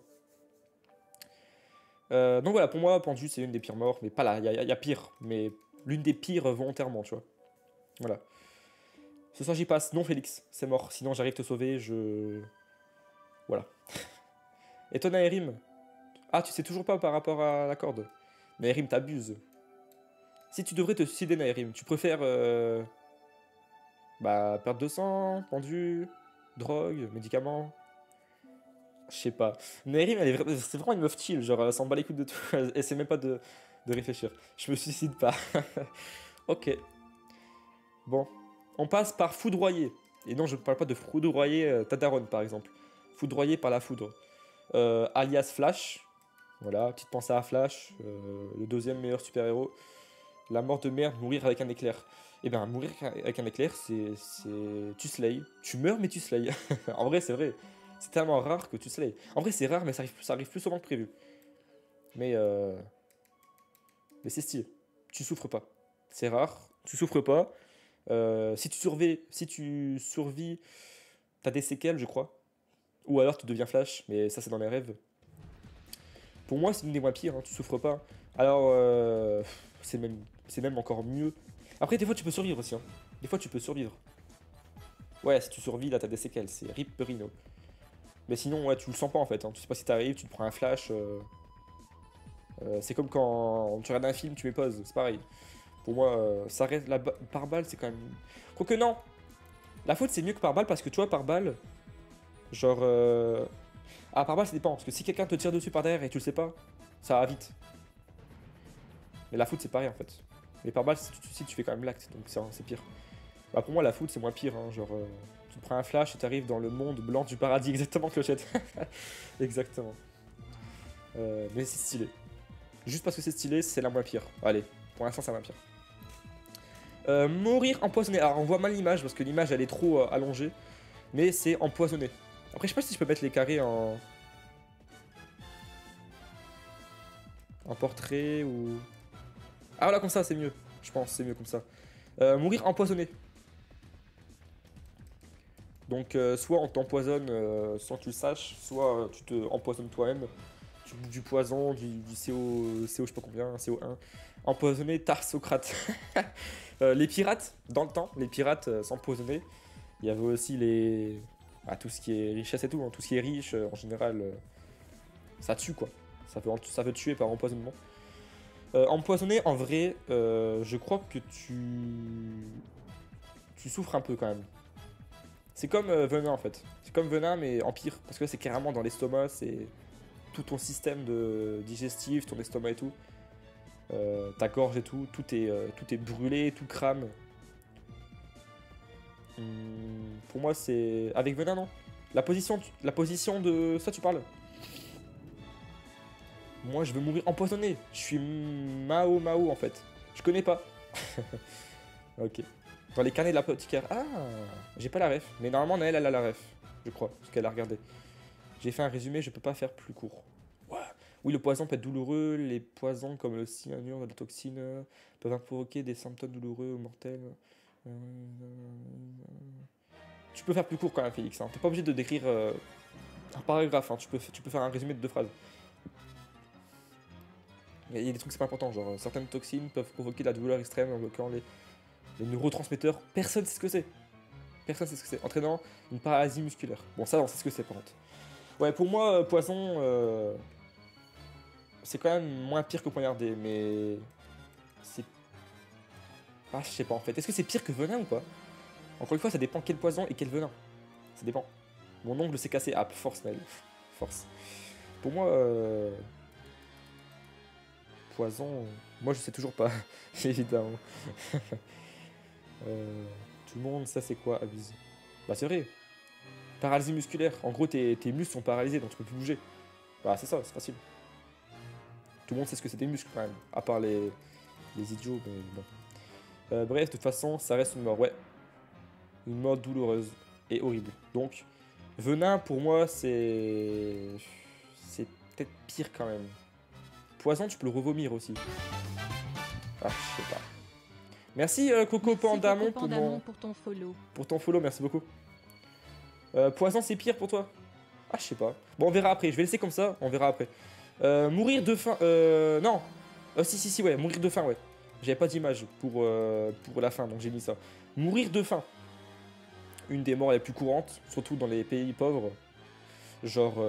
Donc voilà, pour moi, pendu, c'est une des pires morts, mais pas là, il y a pire, mais l'une des pires volontairement, tu vois. Voilà. Ce soir, j'y passe. Non, Félix, c'est mort. Sinon, j'arrive te sauver, Voilà. Et toi, Naërim? Ah, tu sais toujours pas par rapport à la corde. Naërim, t'abuses. Si tu devrais te suicider, Naërim, tu préfères... perdre de sang, pendu, drogue, médicaments. Je sais pas. Naërim, c'est vraiment une meuf chill, genre, elle s'en bat les couilles de tout. Elle essaie même pas de de réfléchir. Je me suicide pas. Ok. Bon. On passe par foudroyer. Et non, je ne parle pas de foudroyer Tadaron, par exemple. Foudroyer par la foudre. Alias Flash. Voilà, petite pensée à Flash. Le deuxième meilleur super-héros. La mort de merde, mourir avec un éclair. Eh bien, mourir avec un éclair, c'est... Tu slay. Tu meurs, mais tu slay. En vrai, c'est vrai. C'est tellement rare que tu slay. En vrai, c'est rare, mais ça arrive plus souvent que prévu. Mais c'est stylé. Tu souffres pas. C'est rare. Tu souffres pas. Si tu survis, t'as des séquelles, je crois. Ou alors tu deviens Flash, mais ça, c'est dans les rêves. Pour moi, c'est une des moins pires. Hein, tu souffres pas. Alors, c'est même encore mieux. Après, des fois, tu peux survivre aussi. Hein. Des fois, tu peux survivre. Ouais, si tu survis, là, t'as des séquelles. C'est Rip Rino. Mais sinon, ouais, tu le sens pas en fait. Hein. Tu sais pas si t'arrives, tu te prends un flash. C'est comme quand tu regardes un film, tu mets pause. C'est pareil. Pour moi, ça reste. Par balle, c'est quand même. Quoique, non. La faute, c'est mieux que par balle parce que tu vois, par balle. Genre. Ah, par balle, ça dépend. Parce que si quelqu'un te tire dessus par derrière et tu le sais pas, ça va vite. Mais la foot, c'est pareil en fait. Mais par balle, si tu fais quand même l'acte, donc c'est pire. Bah, pour moi, la foot, c'est moins pire. Hein. Genre, tu te prends un flash et tu arrives dans le monde blanc du paradis, exactement, Clochette. Exactement. Mais c'est stylé. Juste parce que c'est stylé, c'est la moins pire. Allez, pour l'instant, c'est la moins pire. Mourir empoisonné. Alors, on voit mal l'image parce que l'image, elle est trop allongée. Mais c'est empoisonné. Après, je sais pas si je peux mettre les carrés en portrait ou... Ah voilà, comme ça, c'est mieux. Je pense, c'est mieux comme ça. Mourir empoisonné. Donc, soit on t'empoisonne sans que tu le saches, soit tu te empoisonnes toi-même. Tu bouffes du poison, du CO, je sais pas combien, CO1. Empoisonné, Tarsocrate. Les pirates, dans le temps, les pirates s'empoisonnaient. Il y avait aussi les... Ah, tout ce qui est richesse et tout, hein. Tout ce qui est riche, en général, ça tue quoi. Ça peut tuer par empoisonnement. Empoisonné, en vrai, je crois que tu souffres un peu quand même. C'est comme venin en fait. C'est comme venin mais en pire. Parce que c'est carrément dans l'estomac, c'est tout ton système digestif, ton estomac et tout. Ta gorge et tout, tout est brûlé, tout crame. Pour moi c'est... Avec venin non. La position de... Ça tu parles. Moi je veux mourir empoisonné. Je suis Mao en fait. Je connais pas. Ok. Dans les carnets de l'apothicaire. Ah, j'ai pas la ref. Mais normalement elle a la ref. Je crois. Parce qu'elle a regardé. J'ai fait un résumé, je peux pas faire plus court. Ouais. Oui, le poison peut être douloureux. Les poisons comme le cyanure, la toxine peuvent provoquer des symptômes douloureux ou mortels. Tu peux faire plus court quand même, Félix. Hein. T'es pas obligé de décrire un paragraphe. Hein. Tu peux faire un résumé de 2 phrases. Il y a des trucs c'est pas important, genre certaines toxines peuvent provoquer de la douleur extrême en bloquant les neurotransmetteurs. Personne sait ce que c'est. Personne sait ce que c'est. Entraînant une paralysie musculaire. Bon, ça, on sait ce que c'est par contre. Ouais, pour moi, poison, c'est quand même moins pire que poignarder, mais c'est... Ah, je sais pas en fait. Est-ce que c'est pire que venin ou pas? Encore une fois, ça dépend quel poison et quel venin. Ça dépend. Mon ongle s'est cassé. Ah, force, Nel. Force. Pour moi... Poison, moi je sais toujours pas, évidemment. Tout le monde, ça c'est quoi, abuse? Bah c'est vrai. Paralysie musculaire, en gros tes muscles sont paralysés donc tu peux plus bouger. Bah c'est ça, c'est facile. Tout le monde sait ce que c'est des muscles quand même, à part les idiots, mais bon. Bref, de toute façon, ça reste une mort, ouais. Une mort douloureuse et horrible. Donc, venin pour moi c'est peut-être pire quand même. Poison, tu peux le revomir aussi. Ah, je sais pas. Merci Coco Pandamon pour ton follow. Pour ton follow, merci beaucoup. Poison, c'est pire pour toi? Ah, je sais pas. Bon, on verra après. Je vais laisser comme ça, on verra après. Mourir de faim. Non. Si, ouais. Mourir de faim, ouais. J'avais pas d'image pour la faim, donc j'ai mis ça. Mourir de faim. Une des morts les plus courantes, surtout dans les pays pauvres. Genre...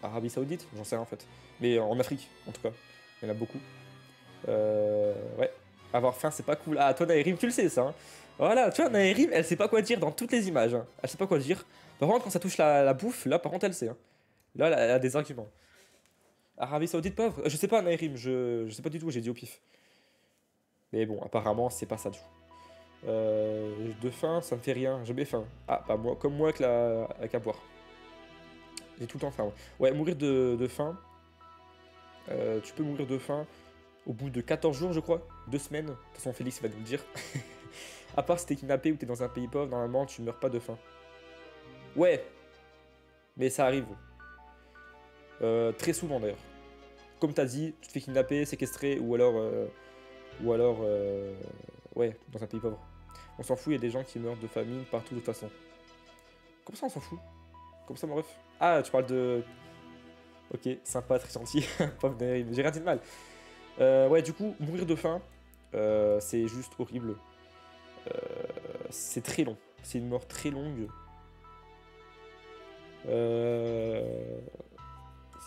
Arabie Saoudite, j'en sais rien en fait. Mais en Afrique, en tout cas. Il y en a beaucoup. Ouais. Avoir faim, c'est pas cool. Ah, toi, Naïrim, tu le sais, ça. Hein. Voilà, tu vois, Naïrim, elle sait pas quoi dire dans toutes les images. Hein. Elle sait pas quoi dire. Par contre, quand ça touche la bouffe, là, par contre, elle sait. Hein. Là, elle a des arguments. Arabie Saoudite pauvre? Je sais pas, Naïrim, je sais pas du tout, j'ai dit au pif. Mais bon, apparemment, c'est pas ça du tout. De faim, ça me fait rien, jamais faim. Ah, pas moi, comme moi avec la boire. J'ai tout le temps faim. Ouais, ouais mourir de faim. Tu peux mourir de faim au bout de 14 jours, je crois. 2 semaines. De toute façon, Félix va nous le dire. À part si t'es kidnappé ou t'es dans un pays pauvre, normalement, tu meurs pas de faim. Ouais, mais ça arrive. Très souvent d'ailleurs. Comme t'as dit, tu te fais kidnapper, séquestrer ou alors. Ouais, dans un pays pauvre. On s'en fout, il y a des gens qui meurent de famine partout de toute façon. Comme ça, on s'en fout. Comme ça, mon ref. Ah, tu parles de. Ok, sympa, très gentil. Pauvre Naïrim, j'ai rien dit de mal. Ouais, du coup, mourir de faim, c'est juste horrible. C'est très long. C'est une mort très longue. C'est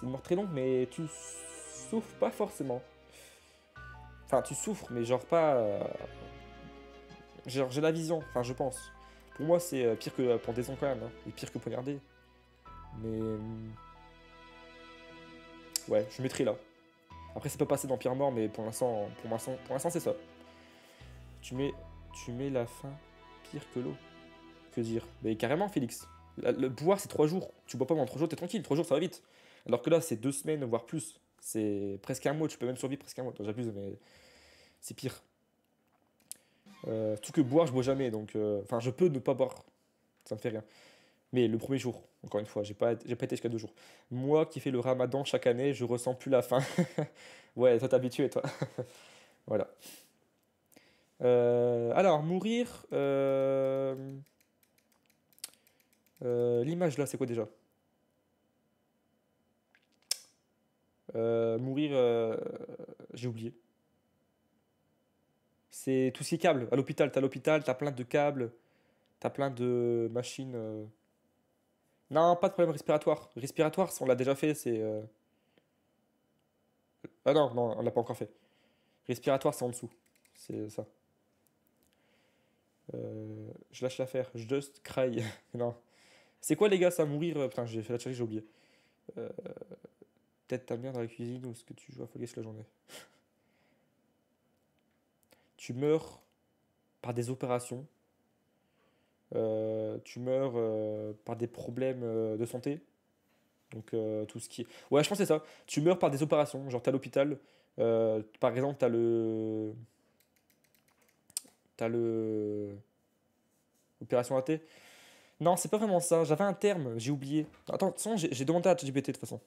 une mort très longue, mais tu souffres pas forcément. Enfin, tu souffres, mais genre pas. Genre, j'ai la vision, enfin, je pense. Pour moi, c'est pire que la pendaison quand même, hein, et pire que poignarder. Mais. Ouais, je mettrai là. Après, ça peut passer dans pire mort, mais pour l'instant, c'est ça. Tu mets la faim pire que l'eau. Que dire? Mais carrément, Félix. Le boire, c'est 3 jours. Tu bois pas pendant 3 jours, t'es tranquille. 3 jours, ça va vite. Alors que là, c'est 2 semaines, voire plus. C'est presque un mois. Tu peux même survivre presque un mois. J'abuse, mais c'est pire. Tout que boire, je bois jamais. Donc, enfin, je peux ne pas boire. Ça me fait rien. Mais le premier jour, encore une fois, j'ai pas été jusqu'à 2 jours. Moi qui fais le ramadan chaque année, je ressens plus la faim. Ouais, toi t'es habitué, toi. Voilà. Alors, mourir. L'image là, c'est quoi déjà? Mourir. J'ai oublié. C'est tout ce qui est câble. À l'hôpital, t'as plein de câbles, t'as plein de machines. Non, pas de problème respiratoire. Respiratoire, on l'a déjà fait, c'est. Ah non, non, on l'a pas encore fait. Respiratoire, c'est en dessous. C'est ça. Je lâche l'affaire. Just cry. Non. C'est quoi les gars, ça mourir? Putain, j'ai fait la chérie, j'ai oublié. Euh, Peut-être ta mère dans la cuisine ou ce que tu joues à Fall Guys la journée. Tu meurs par des opérations. Tu meurs par des problèmes de santé. Donc tout ce qui est. Ouais, je pense que c'est ça. Tu meurs par des opérations. Genre, t'es à l'hôpital. Par exemple, t'as le. T'as le. Opération raté. Non, c'est pas vraiment ça. J'avais un terme, j'ai oublié. Attends, de toute façon, j'ai demandé à ChatGPT de toute façon.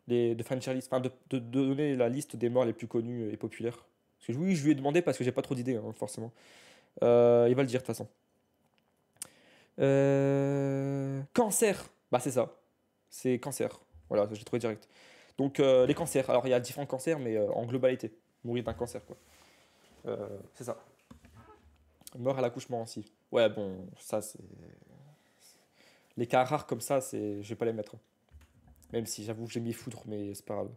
De faire une tier list. Enfin, de donner la liste des morts les plus connus et populaires. Parce que oui, je lui ai demandé parce que j'ai pas trop d'idées, hein, forcément. Il va le dire de toute façon. Cancer. Bah, c'est ça. C'est cancer. Voilà, j'ai trouvé direct. Donc, les cancers. Alors, il y a différents cancers, mais en globalité. Mourir d'un cancer, quoi. C'est ça. Mort à l'accouchement aussi. Ouais, bon, ça, c'est. Les cas rares comme ça, c'est. Je vais pas les mettre, hein. Même si j'avoue que j'ai mis foudre, mais c'est pas grave.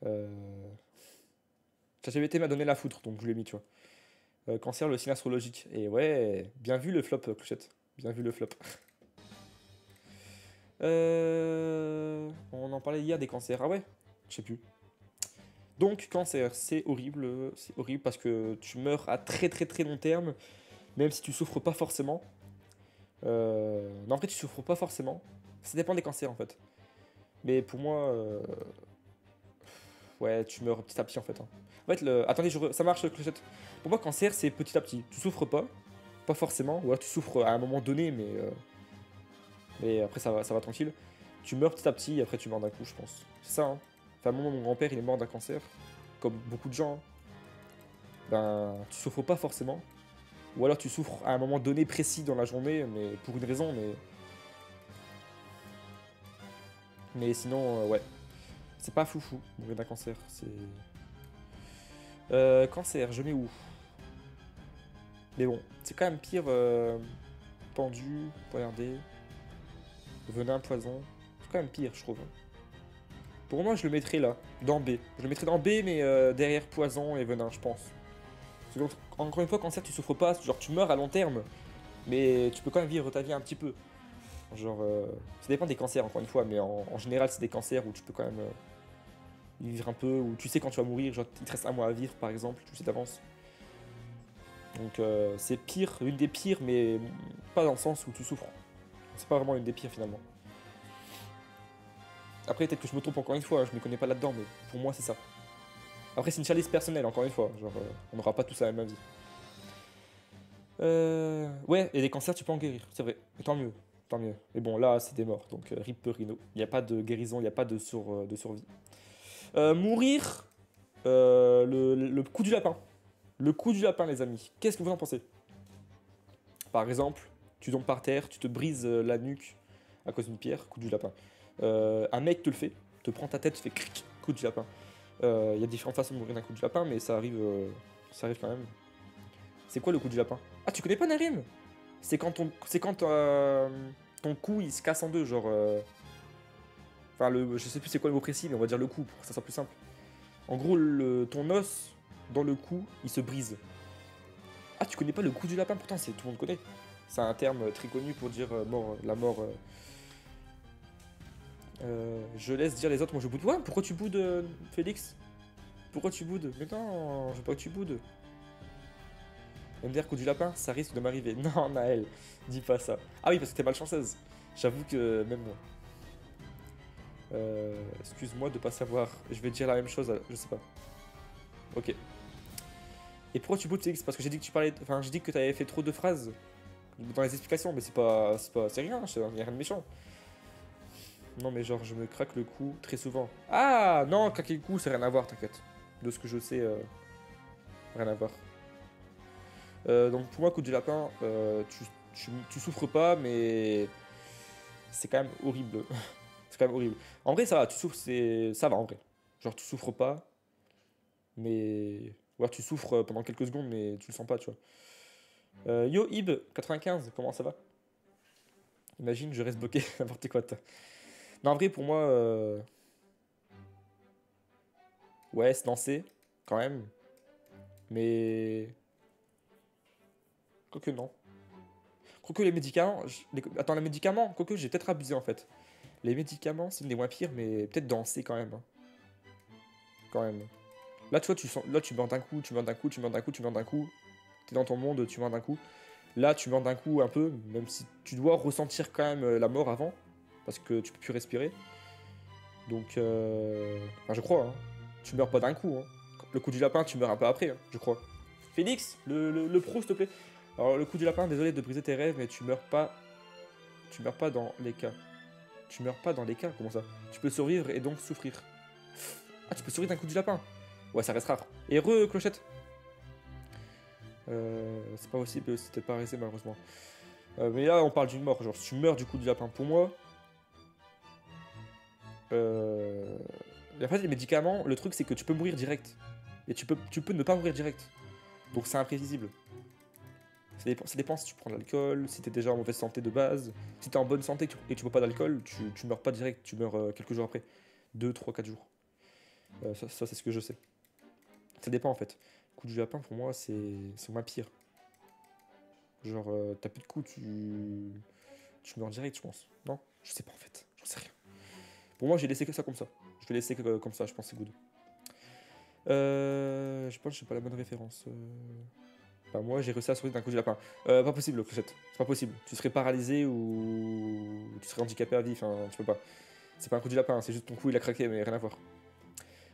Euh... ChatGPT m'a donné la foudre, donc je l'ai mis, tu vois. Cancer, le signe astrologique. Et ouais, bien vu le flop, Clochette. Bien vu le flop. On en parlait hier des cancers. Ah ouais? Je sais plus. Donc, cancer, c'est horrible. C'est horrible parce que tu meurs à très très très long terme, même si tu souffres pas forcément. Non, en fait, tu souffres pas forcément. Ça dépend des cancers en fait. Mais pour moi, ouais, tu meurs petit à petit en fait, hein. En fait, attendez, ça marche, Clochette. Pour moi, cancer, c'est petit à petit. Tu souffres pas forcément. Ou alors tu souffres à un moment donné, mais après ça va tranquille. Tu meurs petit à petit, et après tu meurs d'un coup, je pense. C'est ça, hein. Enfin, moi, mon grand-père, il est mort d'un cancer, comme beaucoup de gens, hein. Ben, tu souffres pas forcément. Ou alors tu souffres à un moment donné précis dans la journée, mais pour une raison, mais sinon, ouais. C'est pas foufou, mourir d'un cancer. C'est. Cancer, je mets où? Mais bon, c'est quand même pire. Pendu, poignardé, venin, poison. C'est quand même pire, je trouve. Pour moi, je le mettrais là, dans B. Je le mettrais dans B, mais derrière poison et venin, je pense. Parce que, encore une fois, cancer, tu souffres pas, genre tu meurs à long terme, mais tu peux quand même vivre ta vie un petit peu. Genre, ça dépend des cancers, encore une fois, mais en général, c'est des cancers où tu peux quand même vivre un peu, ou tu sais quand tu vas mourir, genre il te reste un mois à vivre par exemple, tu sais d'avance. Donc c'est pire, une des pires, mais pas dans le sens où tu souffres. C'est pas vraiment une des pires finalement. Après peut-être que je me trompe encore une fois, je me connais pas là-dedans, mais pour moi c'est ça. Après c'est une chalice personnelle encore une fois, genre on n'aura pas tous la même avis. Ouais, et les cancers tu peux en guérir, c'est vrai, et tant mieux, tant mieux. Mais bon là c'est des morts, donc rip Rino, il n'y a pas de guérison, il n'y a pas de, de survie. Mourir, le coup du lapin. Le coup du lapin, les amis. Qu'est-ce que vous en pensez? Par exemple, tu tombes par terre, tu te brises la nuque à cause d'une pierre, coup du lapin. Un mec te le fait, te prend ta tête, te fait cric, coup du lapin. Il y a différentes façons de mourir d'un coup du lapin, mais ça arrive quand même. C'est quoi le coup du lapin? Ah, tu connais pas Narim? C'est quand ton cou il se casse en deux, genre. Enfin, je sais plus c'est quoi le mot précis, mais on va dire le cou pour que ça soit plus simple. En gros, ton os dans le cou, il se brise. Ah, tu connais pas le coup du lapin? Pourtant, tout le monde connaît. C'est un terme très connu pour dire la mort. Je laisse dire les autres, moi je boude. Ouais, pourquoi tu boudes, Félix? Pourquoi tu boudes? Mais non, je veux pas que tu boudes. MDR coup du lapin, ça risque de m'arriver. Non, Naël, dis pas ça. Ah oui, parce que t'es malchanceuse. J'avoue que même moi. Excuse-moi de pas savoir. Je vais dire la même chose, je sais pas. Ok. Et pourquoi tu boudes, Félix? Parce que j'ai dit que tu parlais. Enfin, j'ai dit que t'avais fait trop de phrases dans les explications, mais c'est rien, y a rien de méchant. Non, mais genre, je me craque le cou très souvent. Ah non, craquer le cou, c'est rien à voir, t'inquiète. De ce que je sais, rien à voir. Donc pour moi, coup du lapin, tu souffres pas, mais c'est quand même horrible. C'est quand même horrible. En vrai, ça va, tu souffres, ça va en vrai. Genre, tu souffres pas, mais. Ou alors tu souffres pendant quelques secondes, mais tu le sens pas, tu vois. Yo Ib, 95, comment ça va? Imagine, je reste bloqué, n'importe quoi. Non, en vrai, pour moi, ouais, se lancer, quand même. Mais. Quoique non. Quoique les médicaments. Attends, les médicaments, quoique j'ai peut-être abusé en fait. Les médicaments, c'est une des moins pires, mais peut-être danser quand même, hein. Quand même. Là, tu vois, là, tu meurs d'un coup, tu meurs d'un coup, tu meurs d'un coup, tu meurs d'un coup. T'es dans ton monde, tu meurs d'un coup. Là, tu meurs d'un coup un peu, même si tu dois ressentir quand même la mort avant, parce que tu peux plus respirer. Donc, enfin, je crois, hein. Tu meurs pas d'un coup, hein. Le coup du lapin, tu meurs un peu après, hein, je crois. Félix, le pro, s'il te plaît. Alors, le coup du lapin, désolé de briser tes rêves, mais tu meurs pas. Tu meurs pas dans les cas. Tu meurs pas dans les cas, comment ça? Tu peux survivre et donc souffrir. Ah, tu peux survivre d'un coup du lapin. Ouais, ça reste rare. Et clochette. C'est pas possible, c'était pas resté malheureusement. Mais là, on parle d'une mort. Genre, si tu meurs du coup du lapin, pour moi. Et en fait, les médicaments, le truc, c'est que tu peux mourir direct. Et tu peux ne pas mourir direct. Donc, c'est imprévisible. Ça dépend si tu prends de l'alcool, si t'es déjà en mauvaise santé de base. Si t'es en bonne santé et tu bois pas d'alcool, tu meurs pas direct, tu meurs quelques jours après. 2, 3, 4 jours. Ça c'est ce que je sais. Ça dépend en fait. Coup du lapin, pour moi, c'est moins pire. Genre, t'as plus de coups, tu meurs direct, je pense. Non? Je sais pas en fait. J'en sais rien. Pour moi, j'ai laissé que ça comme ça. Je vais laisser comme ça, je pense que c'est good. Je pense que j'ai pas la bonne référence. Bah moi j'ai réussi à sauver d'un coup du lapin. Pas possible, Clochette. C'est pas possible. Tu serais paralysé ou tu serais handicapé à vie. Enfin, tu peux pas. C'est pas un coup du lapin, c'est juste ton cou il a craqué, mais rien à voir.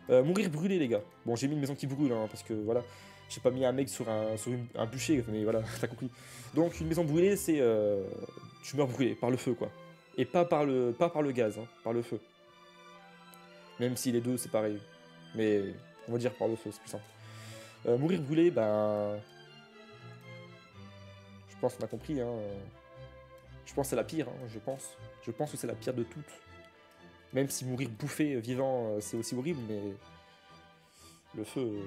Mourir brûlé, les gars. Bon, j'ai mis une maison qui brûle, hein, parce que voilà. J'ai pas mis un mec sur un bûcher, mais voilà, t'as compris. Donc une maison brûlée, c'est tu meurs brûlé par le feu, quoi. Et pas par le gaz, hein, par le feu. Même si les deux c'est pareil. Mais on va dire par le feu, c'est plus simple. Mourir brûlé, ben. Je pense qu'on a compris, hein. Je pense que c'est la pire, hein, je pense. Je pense que c'est la pire de toutes. Même si mourir bouffé vivant, c'est aussi horrible, mais. Le feu.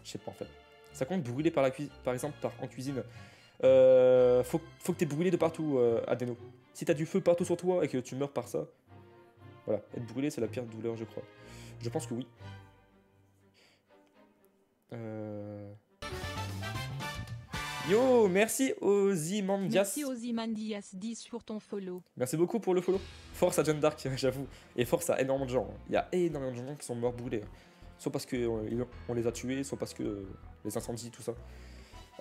Je sais pas en fait. Ça compte brûler par exemple en cuisine. Faut que t'aies brûlé de partout, Adeno. Si t'as du feu partout sur toi et que tu meurs par ça. Voilà, être brûlé c'est la pire douleur, je crois. Je pense que oui. Yo, merci Ozymandias. Merci Ozymandias 10 sur ton follow. Merci beaucoup pour le follow. Force à Jeanne d'Arc, j'avoue. Et force à énormément de gens. Il y a énormément de gens qui sont morts brûlés. Soit parce qu'on les a tués, soit parce que les incendies, tout ça.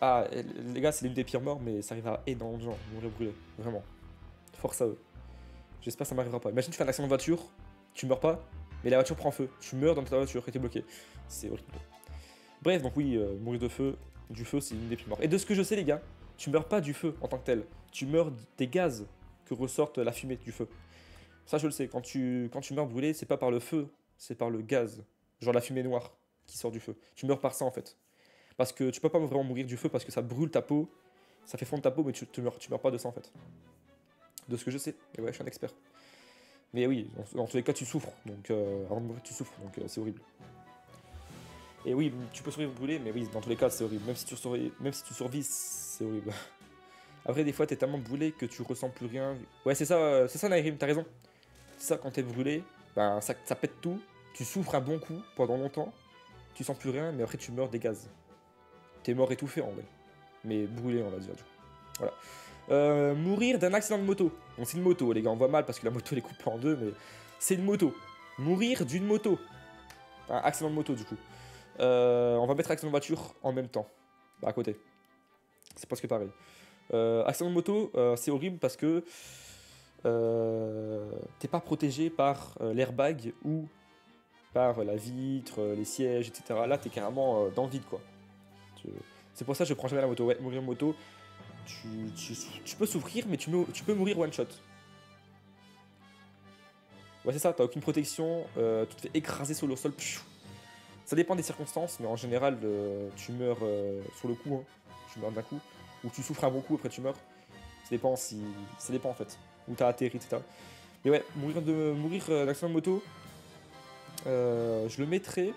Ah, les gars, c'est l'une des pires morts, mais ça arrive à énormément de gens. Mourir brûlés. Vraiment. Force à eux. J'espère que ça m'arrivera pas. Imagine, tu fais un accident de voiture, tu meurs pas, mais la voiture prend feu. Tu meurs dans ta voiture et t'es bloqué. C'est horrible. Bref, donc oui, mourir de feu, du feu, c'est une des pires morts. Et de ce que je sais, les gars, tu meurs pas du feu en tant que tel. Tu meurs des gaz que ressortent la fumée du feu. Ça, je le sais. Quand tu meurs brûlé, c'est pas par le feu, c'est par le gaz. Genre la fumée noire qui sort du feu. Tu meurs par ça, en fait. Parce que tu peux pas vraiment mourir du feu parce que ça brûle ta peau, ça fait fondre ta peau, mais tu meurs pas de ça, en fait. De ce que je sais. Et ouais, je suis un expert. Mais oui, dans tous les cas, tu souffres. Donc, avant de mourir, tu souffres. Donc, c'est horrible. Et oui, tu peux survivre brûlé, mais oui, dans tous les cas, c'est horrible. Même si tu survis, c'est horrible. Après, des fois, t'es tellement brûlé que tu ressens plus rien. Ouais, c'est ça, Naïrim, t'as raison. C'est ça, quand t'es brûlé, ben, ça pète tout. Tu souffres un bon coup pendant longtemps. Tu sens plus rien, mais après, tu meurs des gaz. T'es mort étouffé, en vrai. Mais brûlé, on va dire, du coup. Voilà. Mourir d'un accident de moto. Bon, c'est une moto, les gars, on voit mal parce que la moto, elle est coupée en deux, mais c'est une moto. Mourir d'une moto. Un accident de moto, du coup. On va mettre accident de voiture en même temps, à côté. C'est presque pareil. Accident de moto, c'est horrible parce que t'es pas protégé par l'airbag ou par la vitre, les sièges, etc. Là, t'es carrément dans le vide, quoi. C'est pour ça que je prends jamais la moto. Ouais, mourir en moto, tu peux souffrir, mais tu peux mourir one shot. Ouais, c'est ça, t'as aucune protection, tu te fais écraser sur le sol. Ça dépend des circonstances, mais en général, tu meurs sur le coup, hein. Tu meurs d'un coup, ou tu souffres un bon coup, après tu meurs. Ça dépend en fait, où t'as atterri, etc. Mais ouais, mourir d'accident de moto, je le mettrais.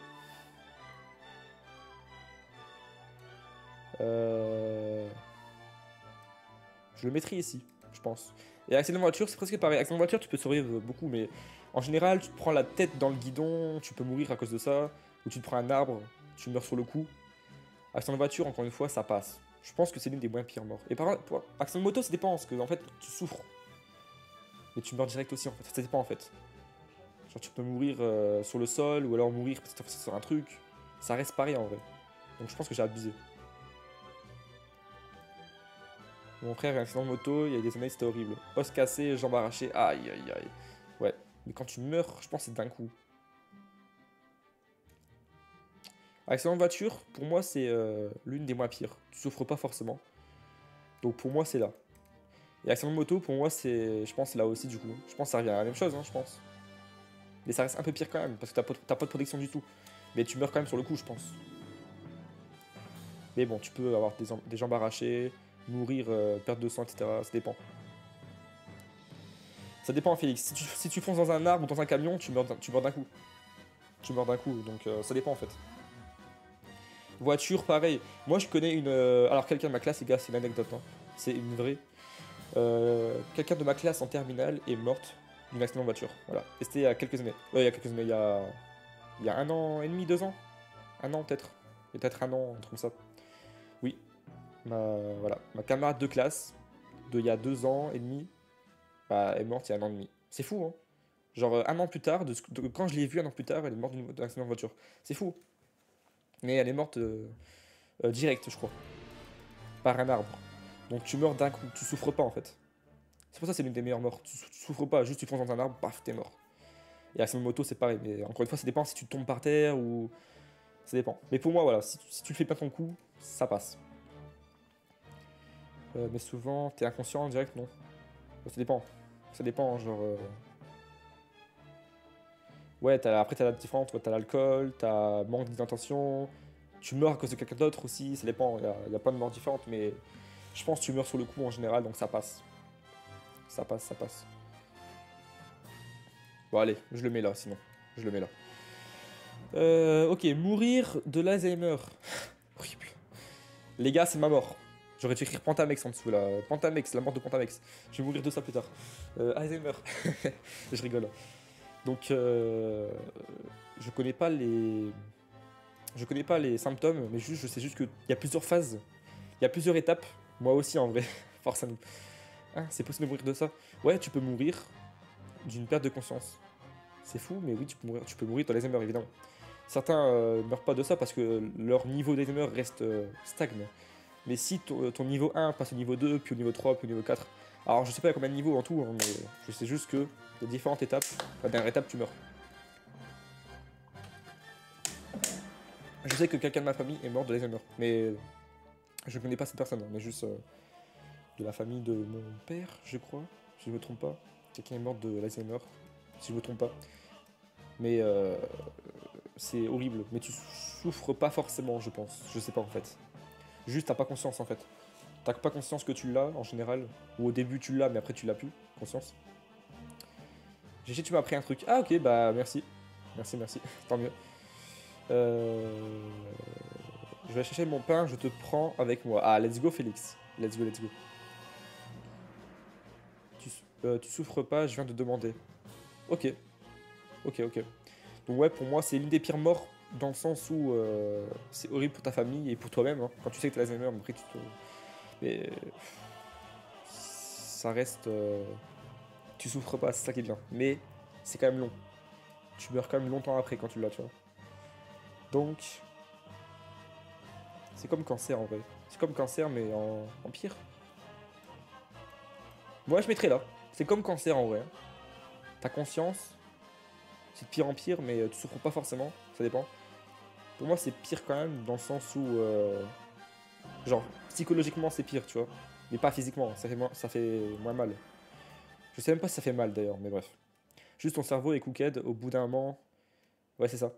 Je le mettrais ici, je pense. Et accident de voiture, c'est presque pareil. Accident de voiture, tu peux survivre beaucoup, mais en général, tu te prends la tête dans le guidon, tu peux mourir à cause de ça. Ou tu te prends un arbre, tu meurs sur le coup. Accident de voiture, encore une fois, ça passe. Je pense que c'est l'une des moins pires morts. Et par contre, pour accident de moto, ça dépend, parce que en fait, tu souffres. Mais tu meurs direct aussi, en fait. Ça dépend, en fait. Genre, tu peux mourir sur le sol, ou alors mourir parce que tu as sur un truc. Ça reste pareil, en vrai. Donc je pense que j'ai abusé. Mon frère a un accident de moto, il y a des années, c'était horrible. Os cassé, jambes arrachées, aïe, aïe, aïe. Ouais. Mais quand tu meurs, je pense que c'est d'un coup. Accident de voiture, pour moi, c'est l'une des moins pires. Tu souffres pas forcément. Donc pour moi, c'est là. Et accident de moto, pour moi, je pense c'est là aussi, du coup. Je pense que ça revient à la même chose, hein, je pense. Mais ça reste un peu pire quand même, parce que t'as pas de protection du tout. Mais tu meurs quand même sur le coup, je pense. Mais bon, tu peux avoir des jambes arrachées, mourir, perte de sang, etc. Ça dépend. Ça dépend, Félix. Si tu fonces dans un arbre ou dans un camion, tu meurs d'un coup. Tu meurs d'un coup, donc ça dépend en fait. Voiture, pareil. Moi, je connais une. Alors, quelqu'un de ma classe, les gars, c'est une anecdote, hein. C'est une vraie. Quelqu'un de ma classe en terminale est morte d'un accident de voiture. Voilà. Et c'était il y a quelques années. Il y a quelques années, il y a 1 an et demi, 2 ans. Un an, peut-être. Peut-être un an, un truc comme ça. Oui. Voilà. Ma camarade de classe, il y a 2 ans et demi, bah, est morte il y a 1 an et demi. C'est fou, hein. Genre, un an plus tard, quand je l'ai vue un an plus tard, elle est morte d'un accident de voiture. C'est fou. Mais elle est morte direct, je crois. Par un arbre. Donc tu meurs d'un coup, tu souffres pas en fait. C'est pour ça que c'est l'une des meilleures morts. Tu souffres pas, juste tu fonces dans un arbre, paf, t'es mort. Et accident de moto, c'est pareil. Mais encore une fois, ça dépend si tu tombes par terre ou. Ça dépend. Mais pour moi, voilà, si tu le fais pas ton coup, ça passe. Mais souvent, t'es inconscient en direct, non. Ça dépend. Ça dépend, genre. Ouais, après t'as la différence, t'as l'alcool, t'as manque d'intention, tu meurs à cause de quelqu'un d'autre aussi, ça dépend, il y a plein de morts différentes, mais je pense que tu meurs sur le coup en général, donc ça passe. Ça passe, ça passe. Bon allez, je le mets là sinon, je le mets là. Ok, mourir de l'Alzheimer. Horrible. Les gars, c'est ma mort. J'aurais dû écrire Pentamex en dessous là. Pentamex, la mort de Pentamex. Je vais mourir de ça plus tard. Alzheimer. Je rigole. Donc, je connais pas les symptômes, mais je sais juste qu'il y a plusieurs phases Il y a plusieurs étapes. Moi aussi, en vrai. Forcément. Ah, c'est possible de mourir de ça. Ouais, tu peux mourir d'une perte de conscience. C'est fou, mais oui, tu peux mourir dans l'Alzheimer, évidemment. Certains meurent pas de ça parce que leur niveau d'Alzheimer reste stagne. Mais si ton niveau 1 passe au niveau 2, puis au niveau 3, puis au niveau 4. Alors, je sais pas à combien de niveaux en tout, hein, mais je sais juste que les différentes étapes, la dernière étape, tu meurs. Je sais que quelqu'un de ma famille est mort de l'Alzheimer, mais je connais pas cette personne, mais juste de la famille de mon père, je crois, si je me trompe pas. Quelqu'un est mort de l'Alzheimer, si je me trompe pas. Mais c'est horrible, mais tu souffres pas forcément, je pense. Je sais pas en fait. Juste, t'as pas conscience en fait. T'as pas conscience que tu l'as en général, ou au début tu l'as, mais après tu l'as plus, conscience. GG, tu m'as appris un truc. Ah ok, bah merci. Merci, tant mieux. Je vais chercher mon pain, je te prends avec moi. Ah, let's go Félix. Let's go. Tu souffres pas, je viens de demander. Ok. Donc ouais, pour moi, c'est l'une des pires morts dans le sens où c'est horrible pour ta famille et pour toi-même. Hein. Quand tu sais que t'as l'Alzheimer, après tu te... Mais ça reste... Tu souffres pas, c'est ça qui est bien. Mais c'est quand même long. Tu meurs quand même longtemps après quand tu l'as, tu vois. Donc... C'est comme cancer en vrai. C'est comme cancer mais en pire. Moi je mettrais là. C'est comme cancer en vrai. T'as conscience. C'est de pire en pire mais tu souffres pas forcément. Ça dépend. Pour moi c'est pire quand même dans le sens où... genre psychologiquement c'est pire tu vois. Mais pas physiquement. Ça fait moins mal. Je sais même pas si ça fait mal d'ailleurs mais bref. Juste ton cerveau est cooked au bout d'un moment. Ouais c'est ça.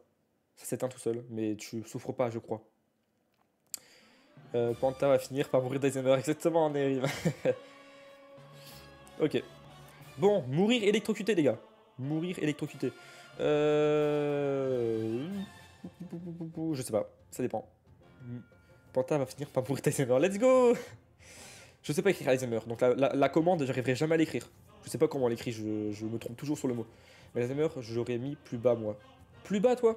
Ça s'éteint tout seul. Mais tu souffres pas je crois. Panta va finir par mourir d'Alzheimer. Exactement on arrive. Ok. Bon, mourir électrocuté, les gars. Mourir électrocuté. Je sais pas, ça dépend. Panta va finir par mourir d'Alzheimer. Let's go. Je sais pas écrire Alzheimer, donc la commande, j'arriverai jamais à l'écrire. Je sais pas comment on l'écrit, je me trompe toujours sur le mot. Mais Alzheimer, j'aurais mis plus bas, moi. Plus bas, toi?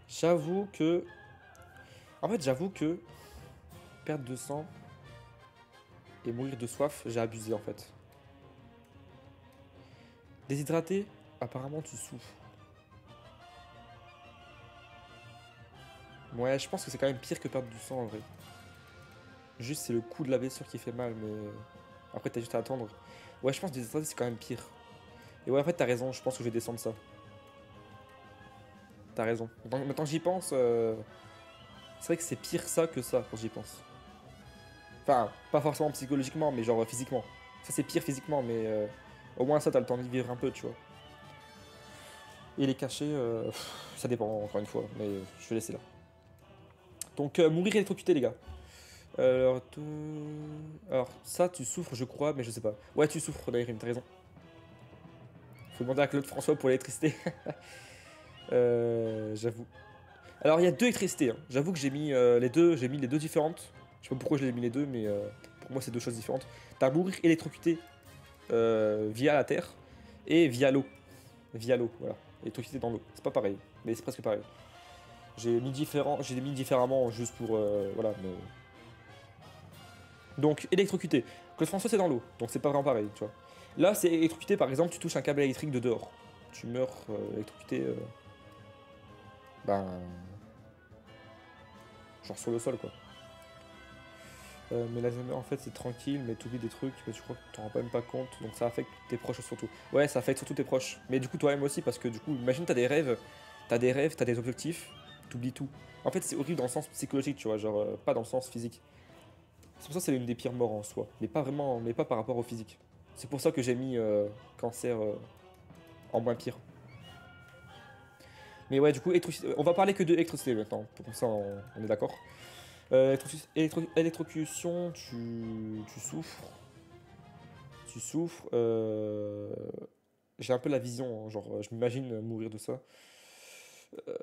J'avoue que... En fait, j'avoue que... Perte de sang et mourir de soif, j'ai abusé, en fait. Déshydraté, apparemment, tu souffres. Ouais, je pense que c'est quand même pire que perdre du sang en vrai. Juste, c'est le coup de la blessure qui fait mal, mais après, t'as juste à attendre. Ouais, je pense que déshydraté, c'est quand même pire. Et ouais, en fait, t'as raison, je pense que je vais descendre ça. T'as raison. Maintenant que j'y pense, c'est vrai que c'est pire ça que ça quand j'y pense. Enfin, pas forcément psychologiquement, mais genre physiquement. Ça, c'est pire physiquement, mais au moins ça, t'as le temps de vivre un peu, tu vois. Et les cachets, ça dépend encore une fois, mais je vais laisser là. Donc, mourir électrocuté, les gars. Alors, ça, tu souffres, je crois, mais je sais pas. Ouais, tu souffres, Dairim, t'as raison. Faut demander à Claude François pour l'électricité. J'avoue. Alors, il y a deux électricités. Hein. J'avoue que j'ai mis j'ai mis les deux différentes. Je sais pas pourquoi j'ai mis les deux, mais pour moi, c'est deux choses différentes. T'as mourir électrocuté via la terre et via l'eau. Via l'eau, voilà. Électrocuté dans l'eau. C'est pas pareil, mais c'est presque pareil. J'ai mis différemment juste pour voilà, mais... Donc, électrocuté. Claude François, c'est dans l'eau, donc c'est pas vraiment pareil, tu vois. Là, c'est électrocuté, par exemple, tu touches un câble électrique de dehors. Tu meurs électrocuté. Ben. Genre sur le sol, quoi. Mais l'Alzheimer, en fait, c'est tranquille, mais t'oublies des trucs, mais tu crois que t'en rends pas même pas compte, donc ça affecte tes proches surtout. Ouais, ça affecte surtout tes proches. Mais du coup, toi-même aussi, parce que du coup, imagine, t'as des rêves, t'as des objectifs, t'oublies tout. En fait, c'est horrible dans le sens psychologique, tu vois, genre, pas dans le sens physique. C'est pour ça que c'est l'une des pires morts en soi, mais pas vraiment, mais pas par rapport au physique. C'est pour ça que j'ai mis cancer en moins pire. Mais ouais, du coup, on va parler que de électricité maintenant, pour ça on est d'accord. Électrocution, tu souffres. Tu souffres. J'ai un peu la vision, hein, genre je m'imagine mourir de ça. Euh,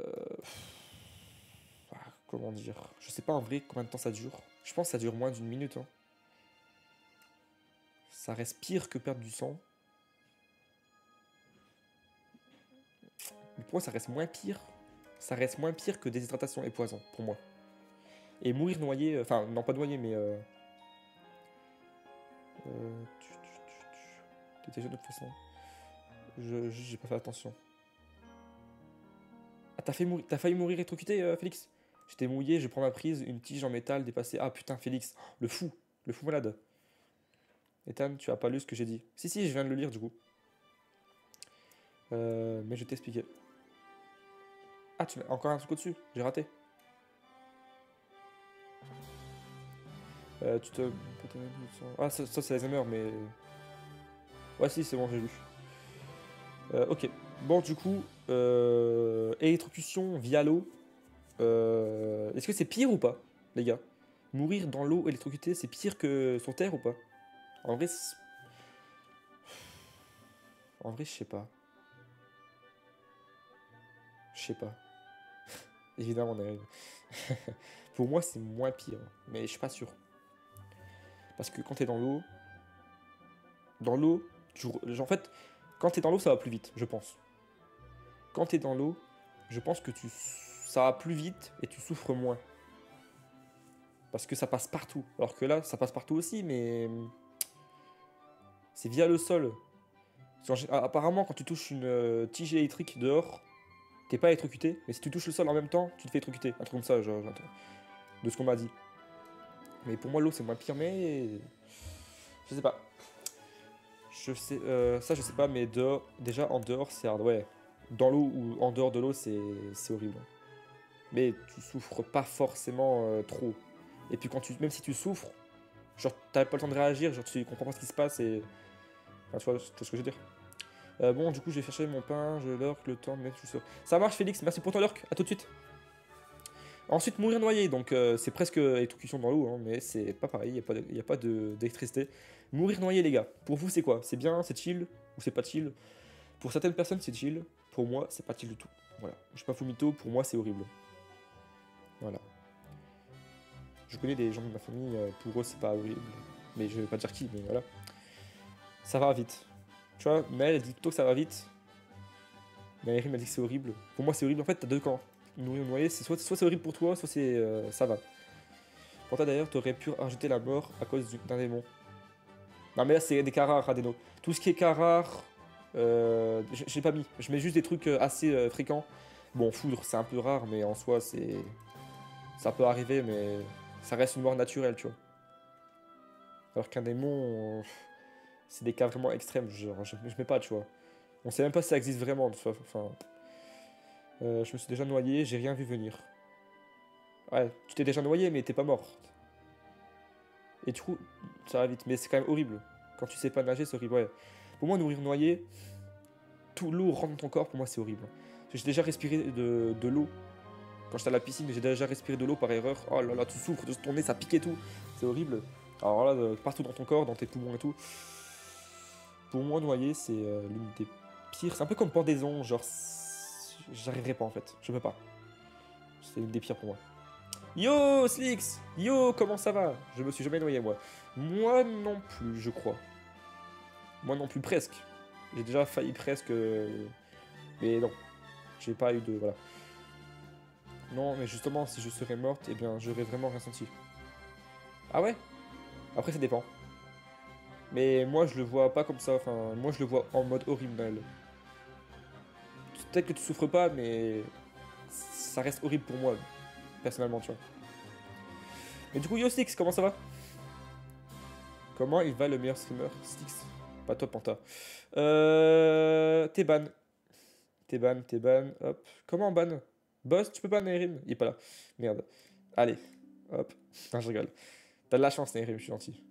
Comment dire? Je sais pas en vrai combien de temps ça dure. Je pense que ça dure moins d'une minute. Hein. Ça reste pire que perdre du sang. Mais pour moi, ça reste moins pire. Ça reste moins pire que déshydratation et poison, pour moi. Et mourir noyé, enfin, non pas noyé, mais... T'étais jeune de toute façon. J'ai pas fait attention. Ah, t'as failli mourir électrocuté, Félix? J'étais mouillé, je prends ma prise, une tige en métal dépassée. Ah putain, Félix, le fou malade. Ethan, tu as pas lu ce que j'ai dit? Si, si, je viens de le lire du coup. Mais je vais t'expliquer. Ah, tu mets encore un truc au-dessus, j'ai raté. Tu te... Ah, ça c'est Alzheimer, mais... Ouais, si, c'est bon, j'ai lu. Ok. Bon, du coup, électrocution via l'eau. Est-ce que c'est pire ou pas, les gars? Mourir dans l'eau électrocuté, c'est pire que sur Terre ou pas? En vrai, je sais pas. Je sais pas. Évidemment, on arrive. Pour moi, c'est moins pire, mais je suis pas sûr. Parce que quand t'es dans l'eau, en fait, quand t'es dans l'eau, ça va plus vite, je pense. Quand t'es dans l'eau, je pense que ça va plus vite et tu souffres moins. Parce que ça passe partout. Alors que là, ça passe partout aussi, mais c'est via le sol. Apparemment, quand tu touches une tige électrique dehors, t'es pas électrocuté. Mais si tu touches le sol en même temps, tu te fais électrocuter. Un truc comme ça, genre, de ce qu'on m'a dit. Mais pour moi, l'eau, c'est moins pire, mais... Je sais pas. Ça, je sais pas, mais dehors, déjà, en dehors, c'est hard. Ouais, dans l'eau ou en dehors de l'eau, c'est horrible. Mais tu souffres pas forcément trop. Et puis, même si tu souffres, genre, t'as pas le temps de réagir, genre, tu comprends pas ce qui se passe et... Enfin, tu vois ce que je veux dire. Bon, du coup, je vais chercher mon pain, je lurk le temps de mettre tout ça. Ça marche, Félix, merci pour ton lurk, à tout de suite. Ensuite, mourir noyé, donc c'est presque électrocution dans l'eau, hein, mais c'est pas pareil, il n'y a pas d'électricité. Mourir noyé, les gars, pour vous, c'est quoi? C'est bien, c'est chill, ou c'est pas chill? Pour certaines personnes, c'est chill, pour moi, c'est pas chill du tout. Voilà, je suis pas fou mytho, pour moi, c'est horrible. Voilà. Je connais des gens de ma famille, pour eux, c'est pas horrible, mais je vais pas dire qui, mais voilà. Ça va vite. Tu vois, Mel, elle dit plutôt que ça va vite. Mais Erin m'a dit que c'est horrible. Pour moi, c'est horrible. En fait, t'as deux camps. Nourrir ou noyer, soit c'est horrible pour toi, soit c'est ça va. Pour toi d'ailleurs, t'aurais pu rajouter la mort à cause d'un démon. Non mais là c'est des cas rares, Adeno. Tout ce qui est cas rare, j'ai pas mis. Je mets juste des trucs assez fréquents. Bon, foudre c'est un peu rare, mais en soi c'est... Ça peut arriver, mais ça reste une mort naturelle, tu vois. Alors qu'un démon, c'est des cas vraiment extrêmes, genre, je mets pas, tu vois. On sait même pas si ça existe vraiment, enfin... je me suis déjà noyé, j'ai rien vu venir. Ouais, tu t'es déjà noyé, mais t'es pas mort. Et du coup, ça va vite. Mais c'est quand même horrible. Quand tu sais pas nager, c'est horrible. Ouais. Pour moi, mourir noyé, tout l'eau rentre dans ton corps, pour moi, c'est horrible. J'ai déjà respiré de l'eau. Quand j'étais à la piscine, j'ai déjà respiré de l'eau par erreur. Oh là là, tu souffres de ton nez, ça pique et tout. C'est horrible. Alors là, partout dans ton corps, dans tes poumons et tout. Pour moi, noyer, c'est l'une des pires. C'est un peu comme pendaison, genre... J'arriverai pas en fait. Je peux pas. C'est l'une des pires pour moi. Yo, Slix! Yo, comment ça va? Je me suis jamais noyé, moi. Moi non plus, je crois. Moi non plus, presque. J'ai déjà failli presque... Mais non. J'ai pas eu de... Voilà. Non, mais justement, si je serais morte, eh bien, j'aurais vraiment rien senti. Ah ouais? Après, ça dépend. Mais moi, je le vois pas comme ça. Enfin, moi, je le vois en mode horrible. Peut-être que tu souffres pas, mais... Ça reste horrible pour moi, personnellement, tu vois. Mais du coup, yo, Slix, comment ça va? Comment il va le meilleur streamer? Slix. Pas toi, Panta. T'es ban. T'es ban. Hop. Comment ban? Boss, tu peux ban Erin? Il est pas là. Merde. Allez. Hop. Non, je rigole. T'as de la chance, Erin, je suis gentil.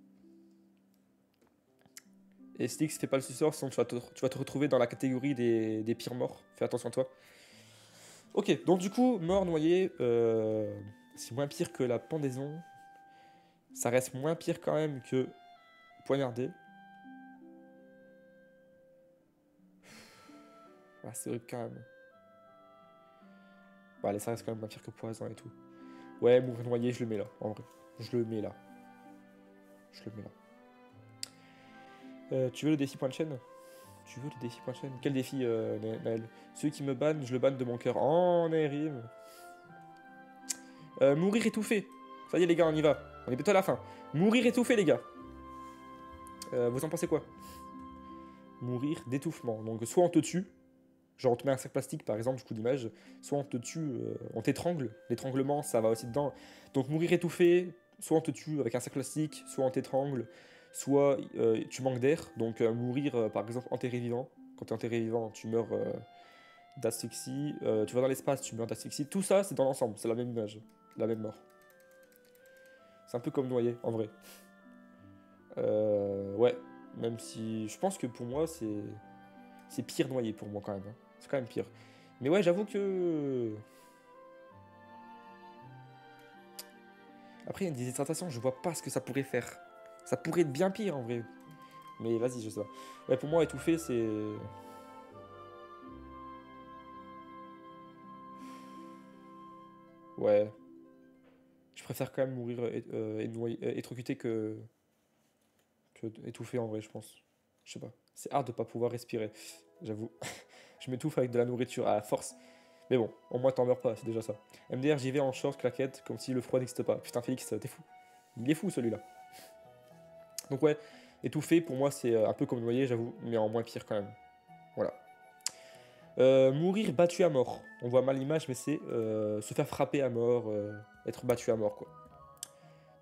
Et Slix, fais pas le suceur, sinon tu vas te retrouver dans la catégorie des pires morts. Fais attention à toi. Ok, donc du coup, mort noyé, c'est moins pire que la pendaison. Ça reste moins pire quand même que poignardé. Ah, c'est horrible quand même. Bon, allez, ça reste quand même moins pire que poison et tout. Ouais, mourir noyé, je le mets là, en vrai. Je le mets là. Je le mets là. Tu veux le défi point de chaîne? Tu veux le défi prochain? Quel défi, Naël? Celui qui me banne, je le banne de mon cœur. Oh, Naërim. Mourir étouffé. Ça y est, les gars, on y va. On est bientôt à la fin. Mourir étouffé, les gars. Vous en pensez quoi? Mourir d'étouffement. Donc, soit on te tue, genre on te met un sac plastique, par exemple, du coup d'image, soit on te tue, on t'étrangle. L'étranglement, ça va aussi dedans. Donc, mourir étouffé, soit on te tue avec un sac plastique, soit on t'étrangle, soit tu manques d'air. Donc, mourir, par exemple, enterré vivant. Quand tu es enterré vivant, tu meurs d'asphyxie. Tu vas dans l'espace, tu meurs d'asphyxie. Tout ça, c'est dans l'ensemble, c'est la même image, la même mort. C'est un peu comme noyer, en vrai. Ouais, même si je pense que pour moi, c'est pire noyer pour moi quand même, hein. C'est quand même pire. Mais ouais, j'avoue que... Après, il y a des hydratations, je vois pas ce que ça pourrait faire. Ça pourrait être bien pire en vrai. Mais vas-y, je sais pas. Ouais, pour moi, étouffer, c'est... Ouais. Je préfère quand même mourir électrocuté que étouffé en vrai, je pense. Je sais pas. C'est hard de pas pouvoir respirer, j'avoue. Je m'étouffe avec de la nourriture à la force. Mais bon, au moins t'en meurs pas, c'est déjà ça. MDR, j'y vais en short, claquette, comme si le froid n'existe pas. Putain, Félix, t'es fou. Il est fou celui-là. Donc ouais, étouffé, pour moi, c'est un peu comme noyer, j'avoue, mais en moins pire quand même. Voilà. Mourir battu à mort. On voit mal l'image, mais c'est se faire frapper à mort, être battu à mort, quoi.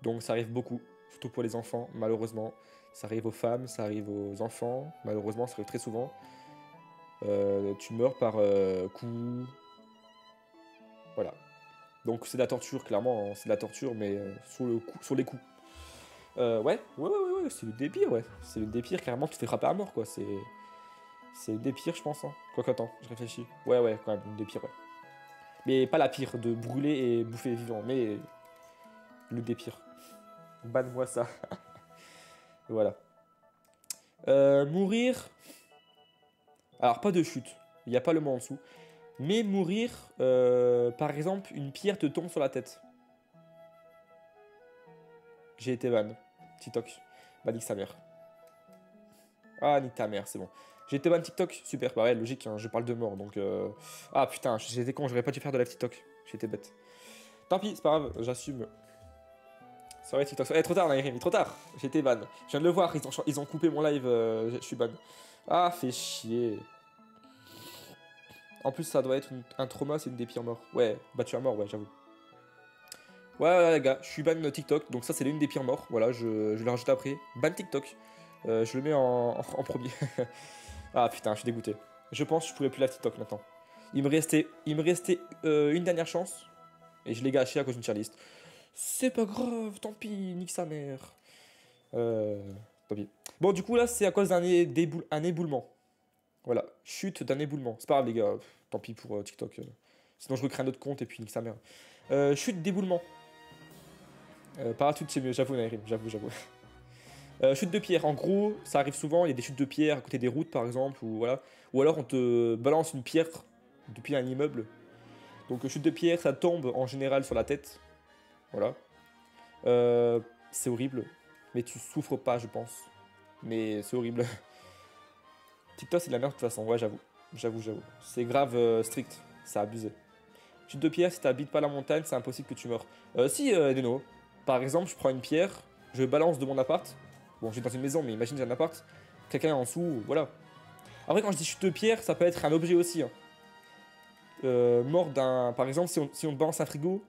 Donc ça arrive beaucoup, surtout pour les enfants, malheureusement. Ça arrive aux femmes, ça arrive aux enfants, malheureusement, ça arrive très souvent. Tu meurs par coup. Voilà. Donc c'est de la torture, clairement, hein, c'est de la torture, mais sur le coup, sur les coups. Ouais, c'est le des pires, ouais. C'est le des pires, clairement, tu te fais frapper à mort, quoi. C'est le des pires, je pense, hein. Quoique, attends, je réfléchis. Ouais, quand même, une des pires, ouais. Mais pas la pire, de brûler et bouffer vivant, mais le des pires. Banne-moi ça. Voilà. Mourir. Alors, pas de chute. Il n'y a pas le mot en dessous. Mais mourir, par exemple, une pierre te tombe sur la tête. J'ai été ban. TikTok. Bah, nique sa mère. Ah, nique ta mère, c'est bon. J'ai été ban TikTok. Super. Bah, ouais, logique, hein, je parle de mort. Donc, ah, putain, j'étais con, j'aurais pas dû faire de live TikTok. J'étais bête. Tant pis, c'est pas grave, j'assume. Ça va TikTok. Trop tard, Naïrim, trop tard. J'ai été ban. Je viens de le voir, ils ont coupé mon live, je suis ban. Ah, fait chier. En plus, ça doit être un trauma, c'est une des pires morts. Ouais, battu à mort, ouais, j'avoue. Ouais, les gars, je suis ban TikTok, donc ça, c'est l'une des pires morts. Voilà, je le rajoute après. Ban TikTok. Je le mets en premier. Ah putain, je suis dégoûté. Je pense que je pourrais plus la TikTok maintenant. Il me restait une dernière chance. Et je l'ai gâché à cause d'une tier list. C'est pas grave, tant pis, nique sa mère. Tant pis. Bon, du coup, là, c'est à cause d'un un éboulement. Voilà, chute d'un éboulement. C'est pas grave, les gars. Tant pis pour TikTok. Sinon, je recrée un autre compte et puis nique sa mère. Chute d'éboulement. Parachute, c'est mieux, j'avoue, Naïrim, j'avoue. Chute de pierre, en gros, ça arrive souvent. Il y a des chutes de pierre à côté des routes, par exemple. Ou, voilà. Ou alors, on te balance une pierre depuis un immeuble. Donc, chute de pierre, ça tombe en général sur la tête. Voilà. C'est horrible. Mais tu souffres pas, je pense. Mais c'est horrible. TikTok, c'est de la merde de toute façon. Ouais, j'avoue. C'est grave strict. C'est abusé. Chute de pierre, si t'habites pas la montagne, c'est impossible que tu meurs. Si, Deno. Par exemple, je prends une pierre, je balance de mon appart. Bon, j'ai dans une maison, mais imagine j'ai un appart. Quelqu'un est en dessous, voilà. Après, quand je dis chute de pierre, ça peut être un objet aussi, hein. Mort d'un... Par exemple, si on te balance un frigo,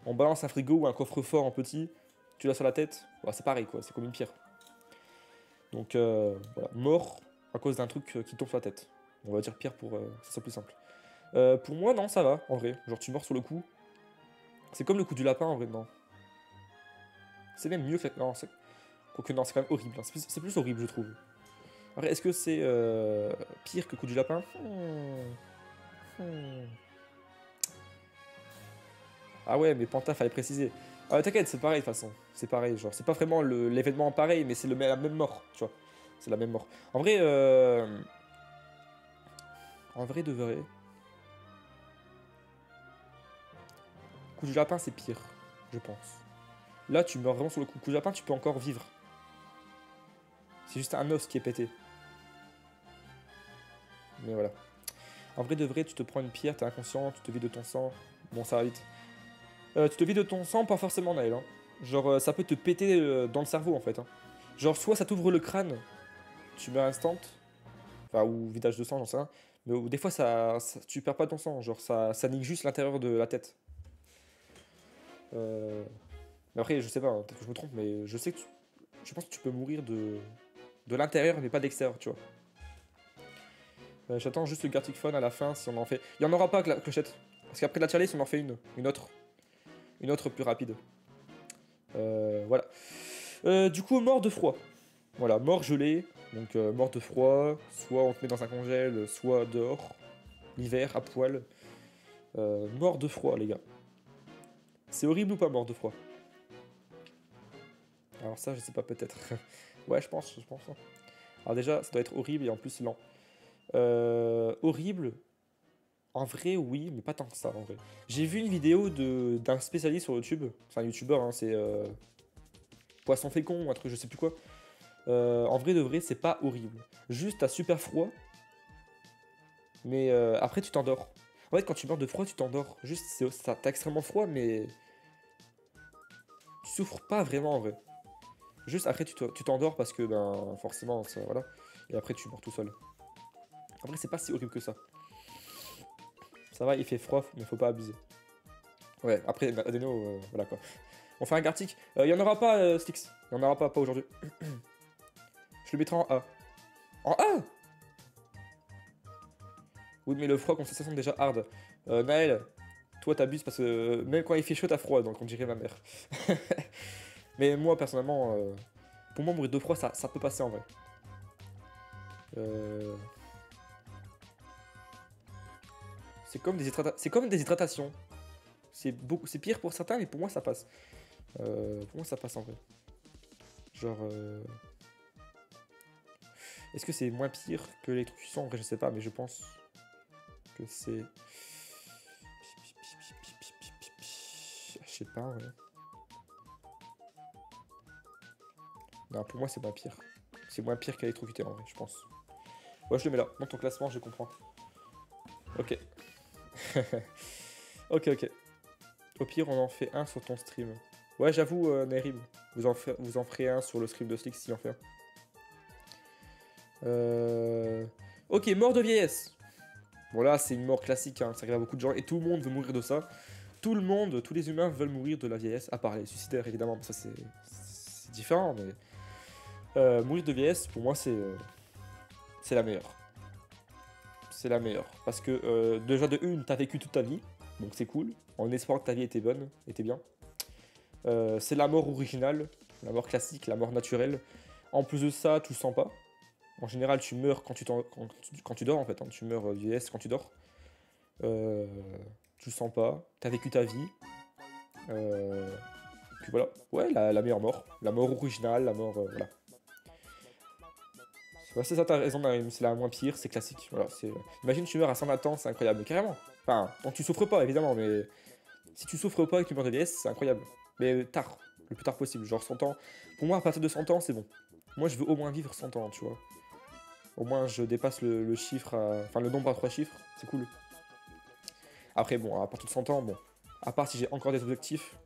on balance un frigo ou un coffre-fort en petit, tu l'as sur la tête, voilà, c'est pareil, quoi. C'est comme une pierre. Donc, voilà. Mort à cause d'un truc qui tombe sur la tête. On va dire pierre pour que ça soit plus simple. Pour moi, non, ça va, en vrai. Genre, tu meurs sur le coup. C'est comme le coup du lapin, en vrai, non. C'est même mieux que... Non, quoique non, c'est quand même horrible, hein. C'est plus horrible, je trouve. Alors, est-ce que c'est pire que le coup du lapin? Ah ouais, mais Panta, fallait préciser. Ah, t'inquiète, c'est pareil, de toute façon. C'est pareil, genre, c'est pas vraiment l'événement pareil, mais c'est la même mort, tu vois. C'est la même mort. En vrai, de vrai... Coup du lapin, c'est pire, je pense. Là, tu meurs vraiment sur le coup. Coup du lapin, tu peux encore vivre. C'est juste un os qui est pété. Mais voilà. En vrai de vrai, tu te prends une pierre, t'es inconscient, tu te vides de ton sang. Bon, ça va vite. Tu te vides de ton sang, pas forcément Naël. Hein. Genre, ça peut te péter dans le cerveau en fait. Hein. Genre, soit ça t'ouvre le crâne, tu meurs instant. Enfin, ou vidage de sang, j'en sais rien. Mais des fois, tu perds pas ton sang. Genre, ça nique juste l'intérieur de la tête. Mais après, je sais pas, hein, peut-être que je me trompe, mais je sais que je pense que tu peux mourir de l'intérieur, mais pas de l'extérieur, tu vois. J'attends juste le Gartic Phone à la fin si on en fait. Il y en aura pas que la clochette. Parce qu'après la tier list, on en fait une autre. Une autre plus rapide. Voilà. Du coup, mort de froid. Voilà, mort gelé. Donc mort de froid. Soit on te met dans un congèle, soit dehors. L'hiver, à poil. Mort de froid, les gars. C'est horrible ou pas mort de froid? Alors ça, je sais pas, peut-être. Ouais, je pense. Hein. Alors déjà, ça doit être horrible et en plus lent. Horrible. En vrai, oui, mais pas tant que ça, en vrai. J'ai vu une vidéo d'un spécialiste sur YouTube. C'est un youtubeur, hein, c'est Poisson Fécond ou un truc, je sais plus quoi. En vrai de vrai, c'est pas horrible. Juste, t'as super froid. Mais après, tu t'endors. En fait, quand tu meurs de froid, tu t'endors. Juste, t'as extrêmement froid, mais tu souffres pas vraiment en vrai. Juste après, tu t'endors parce que, ben, forcément, ça, voilà. Et après, tu meurs tout seul. En vrai, c'est pas si horrible que ça. Ça va, il fait froid, mais faut pas abuser. Ouais, après, Adeno, voilà quoi. On fait un Gartic. Il y en aura pas, Styx. Il y en aura pas aujourd'hui. Je le mettrai en A. En A? Oui, mais le froid, quand ça sent déjà hard. Naël, toi, t'abuses parce que même quand il fait chaud, t'as froid, donc on dirait ma mère. Mais moi, personnellement, pour moi, mourir de froid, ça peut passer en vrai. C'est comme des hydratations. C'est pire pour certains, mais pour moi, ça passe. Pour moi, ça passe en vrai. Genre... Est-ce que c'est moins pire que l'électrocution? En vrai, je sais pas, mais je pense que c'est... Je sais pas, ouais. Non, pour moi, c'est moins pire. C'est moins pire qu'électrocuter, en vrai, je pense. Ouais, je le mets là. Dans ton classement, je comprends. Ok. ok. Au pire, on en fait un sur ton stream. Ouais, j'avoue, Nerim, vous en ferez un sur le stream de Slick si on fait un. Ok, mort de vieillesse. Bon là, c'est une mort classique, hein, ça arrive à beaucoup de gens, et tout le monde veut mourir de ça. Tout le monde, tous les humains veulent mourir de la vieillesse, à part les suicidaires évidemment, ça c'est différent, mais... mourir de vieillesse, pour moi, c'est la meilleure. C'est la meilleure, parce que déjà de une, t'as vécu toute ta vie, donc c'est cool, en espérant que ta vie était bonne, était bien. C'est la mort originale, la mort classique, la mort naturelle. En plus de ça, tu le sens pas. En général, tu meurs quand tu dors, en fait. Hein. Tu meurs de vieillesse quand tu dors. Tu le sens pas. T'as vécu ta vie. Puis voilà. Ouais, la meilleure mort. La mort originale, la mort... voilà. C'est ça, t'as raison, c'est la moins pire, c'est classique. Voilà, imagine, tu meurs à 120 ans, c'est incroyable. Mais carrément. Enfin, donc tu souffres pas, évidemment, mais... Si tu souffres pas et que tu meurs de vieillesse, c'est incroyable. Mais tard. Le plus tard possible. Genre 100 ans. Pour moi, à partir de 100 ans, c'est bon. Moi, je veux au moins vivre 100 ans, tu vois. Au moins, je dépasse le chiffre, enfin le nombre à 3 chiffres, c'est cool. Après, bon, à partir de 100 ans, bon, à part si j'ai encore des objectifs,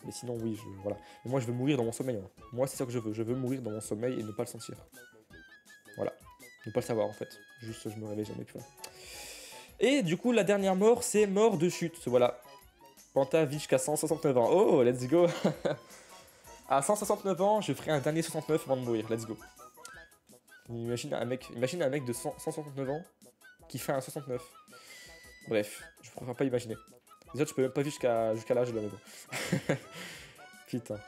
mais sinon, oui, voilà. Mais moi, je veux mourir dans mon sommeil. Hein. Moi, c'est ça que je veux mourir dans mon sommeil et ne pas le sentir. Voilà. Ne pas le savoir, en fait. Juste, je me réveille jamais, puis voilà. Et du coup, la dernière mort, c'est mort de chute, voilà. Panta vit jusqu'à 169 ans. Oh, let's go. À 169 ans, je ferai un dernier 69 avant de mourir, let's go. Imagine un mec de 169 ans qui fait un 69. Bref, je préfère pas imaginer. Déjà, tu peux même pas vivre jusqu'à l'âge de la maison. Putain.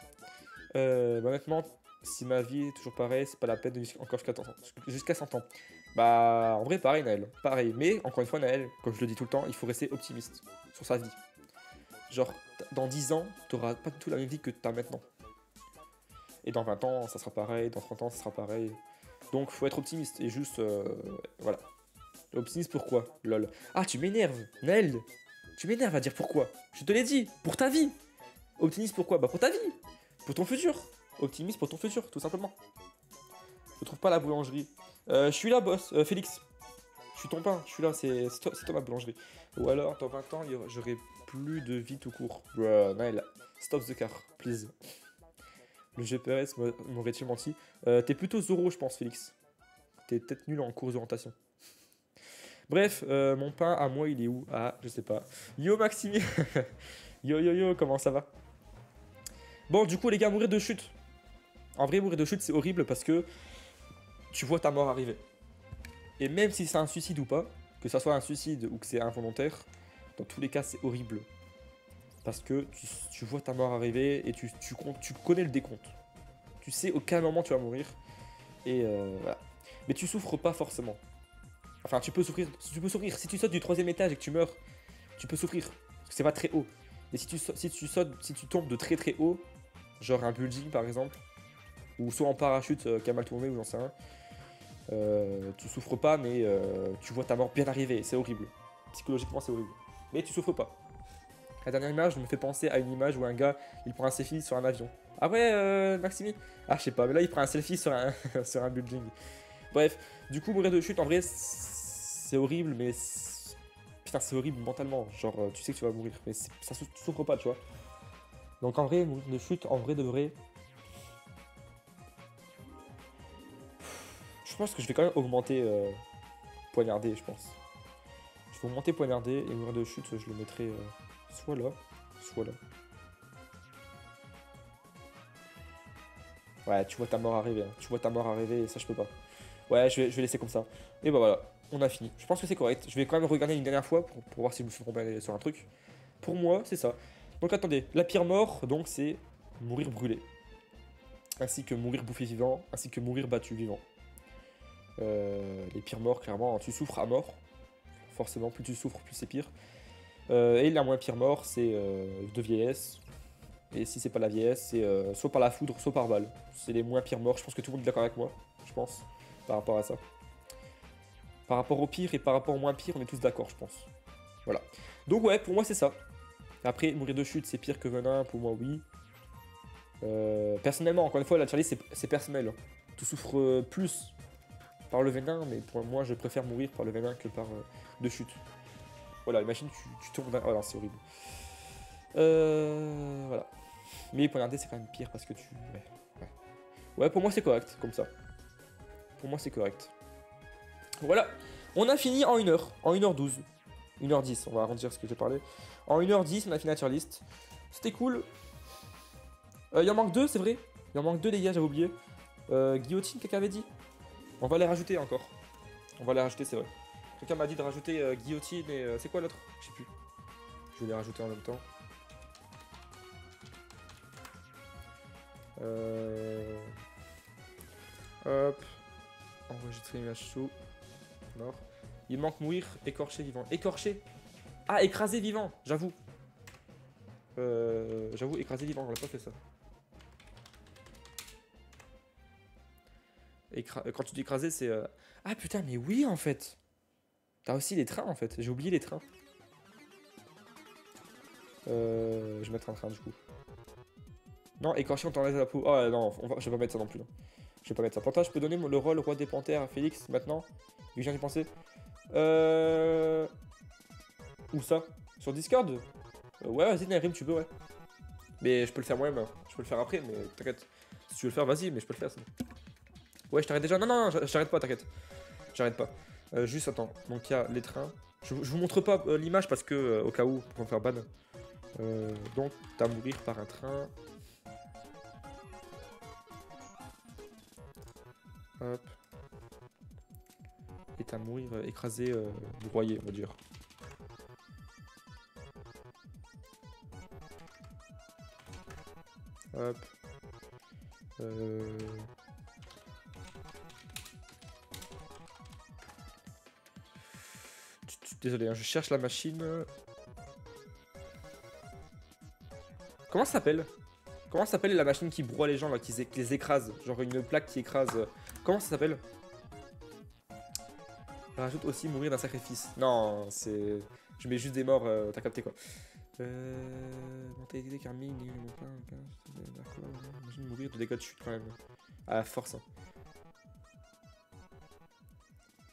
Bah maintenant, si ma vie est toujours pareille, c'est pas la peine de vivre encore jusqu'à 100 ans. Bah, en vrai, pareil, Naël. Pareil. Mais, encore une fois, Naël, comme je le dis tout le temps, il faut rester optimiste sur sa vie. Genre, dans 10 ans, t'auras pas du tout la même vie que t'as maintenant. Et dans 20 ans, ça sera pareil. Dans 30 ans, ça sera pareil. Donc, faut être optimiste. Et juste, voilà. Optimiste pourquoi? Lol. Ah, tu m'énerves, Naël. Tu m'énerves à dire pourquoi. Je te l'ai dit, pour ta vie. Optimiste pourquoi? Bah, pour ta vie. Pour ton futur. Optimiste pour ton futur, tout simplement. Je trouve pas la boulangerie. Je suis là, boss. Félix. suis ton pain, je suis là, c'est toi ma boulangerie. Ou alors, dans 20 ans, j'aurai plus de vie tout court. Bruh, Nail, stop the car, please. Le GPS m'aurait-il menti? T'es plutôt Zoro, je pense, Félix. T'es peut-être nul en cours d'orientation. Bref, mon pain à moi, il est où? Ah, je sais pas. Yo, Maximi. Yo, yo, yo, comment ça va? Bon, du coup, les gars, mourir de chute. En vrai, mourir de chute, c'est horrible parce que tu vois ta mort arriver. Et même si c'est un suicide ou pas, que ça soit un suicide ou que c'est involontaire, dans tous les cas, c'est horrible. Parce que tu vois ta mort arriver et tu connais le décompte. Tu sais aucun moment tu vas mourir. Et voilà. Mais tu souffres pas forcément. Enfin, tu peux souffrir. Si tu sautes du 3e étage et que tu meurs, tu peux souffrir. Parce que c'est pas très haut. Et si tu tombes de très très haut, genre un building par exemple, ou soit en parachute qui a mal tourné ou j'en sais rien, tu souffres pas, mais tu vois ta mort bien arriver. C'est horrible. Psychologiquement, c'est horrible. Mais tu souffres pas. La dernière image me fait penser à une image où un gars il prend un selfie sur un avion. Ah ouais, Maximi? Ah, je sais pas, mais là il prend un selfie sur un, sur un building. Bref, du coup, mourir de chute en vrai c'est horrible, mais putain, c'est horrible mentalement. Genre, tu sais que tu vas mourir, mais ça souffre pas, tu vois. Donc en vrai, mourir de chute, en vrai de vrai. Je pense que je vais quand même augmenter poignardé, je pense. Je vais augmenter poignardé et mourir de chute, je le mettrai soit là, soit là. Ouais, tu vois ta mort arriver, hein. Tu vois ta mort arriver et ça je peux pas. Ouais, je vais laisser comme ça. Et bah voilà, on a fini. Je pense que c'est correct. Je vais quand même regarder une dernière fois pour voir si je me suis trompé sur un truc. Pour moi, c'est ça. Donc attendez, la pire mort, donc c'est mourir brûlé. Ainsi que mourir bouffé vivant, ainsi que mourir battu vivant. Les pires morts, clairement, tu souffres à mort. Forcément, plus tu souffres, plus c'est pire. Et la moins pire mort, c'est de vieillesse. Et si c'est pas la vieillesse, c'est soit par la foudre, soit par balle. C'est les moins pires morts. Je pense que tout le monde est d'accord avec moi, je pense, par rapport à ça. Par rapport au pire et par rapport au moins pire, on est tous d'accord, je pense. Voilà. Donc ouais, pour moi c'est ça. Après, mourir de chute, c'est pire que venin, pour moi oui. Personnellement, encore une fois, la tier list, c'est personnel. Tu souffres plus par le venin, mais pour moi, je préfère mourir par le venin que par de chute. Voilà, imagine, tu tombes d'un... Oh non, c'est horrible. Voilà. Mais poignarder, c'est quand même pire parce que tu... Ouais, pour moi, c'est correct, comme ça. Pour moi, c'est correct. Voilà. On a fini en 1 heure. En 1h12. 1h10, on va arrondir ce que j'ai parlé. En 1h10, on a fini la tier list. C'était cool. Il en manque 2, c'est vrai. Il en manque 2, les gars, j'avais oublié. Guillotine, quelqu'un avait dit. On va les rajouter encore. On va les rajouter, c'est vrai. Quelqu'un m'a dit de rajouter guillotine et... c'est quoi l'autre? Je sais plus. Je vais les rajouter en même temps. Hop. Enregistrer une image sous. Mort. Il manque mourir, écorché, vivant. Écorché. Ah, écrasé vivant, j'avoue. J'avoue, écrasé vivant, on n'a pas fait ça. Quand tu dis écrasé, c'est... Ah putain, mais oui, en fait. T'as aussi les trains, en fait. J'ai oublié les trains. Je vais mettre un train, du coup. Non, écorché, on t'enlève la peau. Oh non, je vais pas mettre ça non plus. Non. Je vais pas mettre ça. Pourtant, je peux donner le rôle roi des panthères à Félix, maintenant. Vu que je viens d'y penser. Où ça? Sur Discord? Ouais, vas-y, Narim, tu peux, ouais. Mais je peux le faire moi-même. Hein. Je peux le faire après, mais t'inquiète. Si tu veux le faire, vas-y, mais je peux le faire. Ça. Ouais, je t'arrête déjà. Non, non, non, j'arrête pas, t'inquiète. J'arrête pas. Juste, attends. Donc, il y a les trains. Je vous montre pas l'image parce que, au cas où, pour me faire ban. Donc, t'as mourir par un train. Hop. Et t'as mourir écrasé, broyé, on va dire. Hop. Désolé, hein, je cherche la machine. Comment ça s'appelle? Comment ça s'appelle la machine qui broie les gens, là, qui les écrase? Genre une plaque qui écrase. Comment ça s'appelle? Rajoute aussi mourir d'un sacrifice. Non, c'est... Je mets juste des morts, t'as capté quoi. Mentalité carmine, imagine mourir de dégâts de chute quand même. À la force. Hein.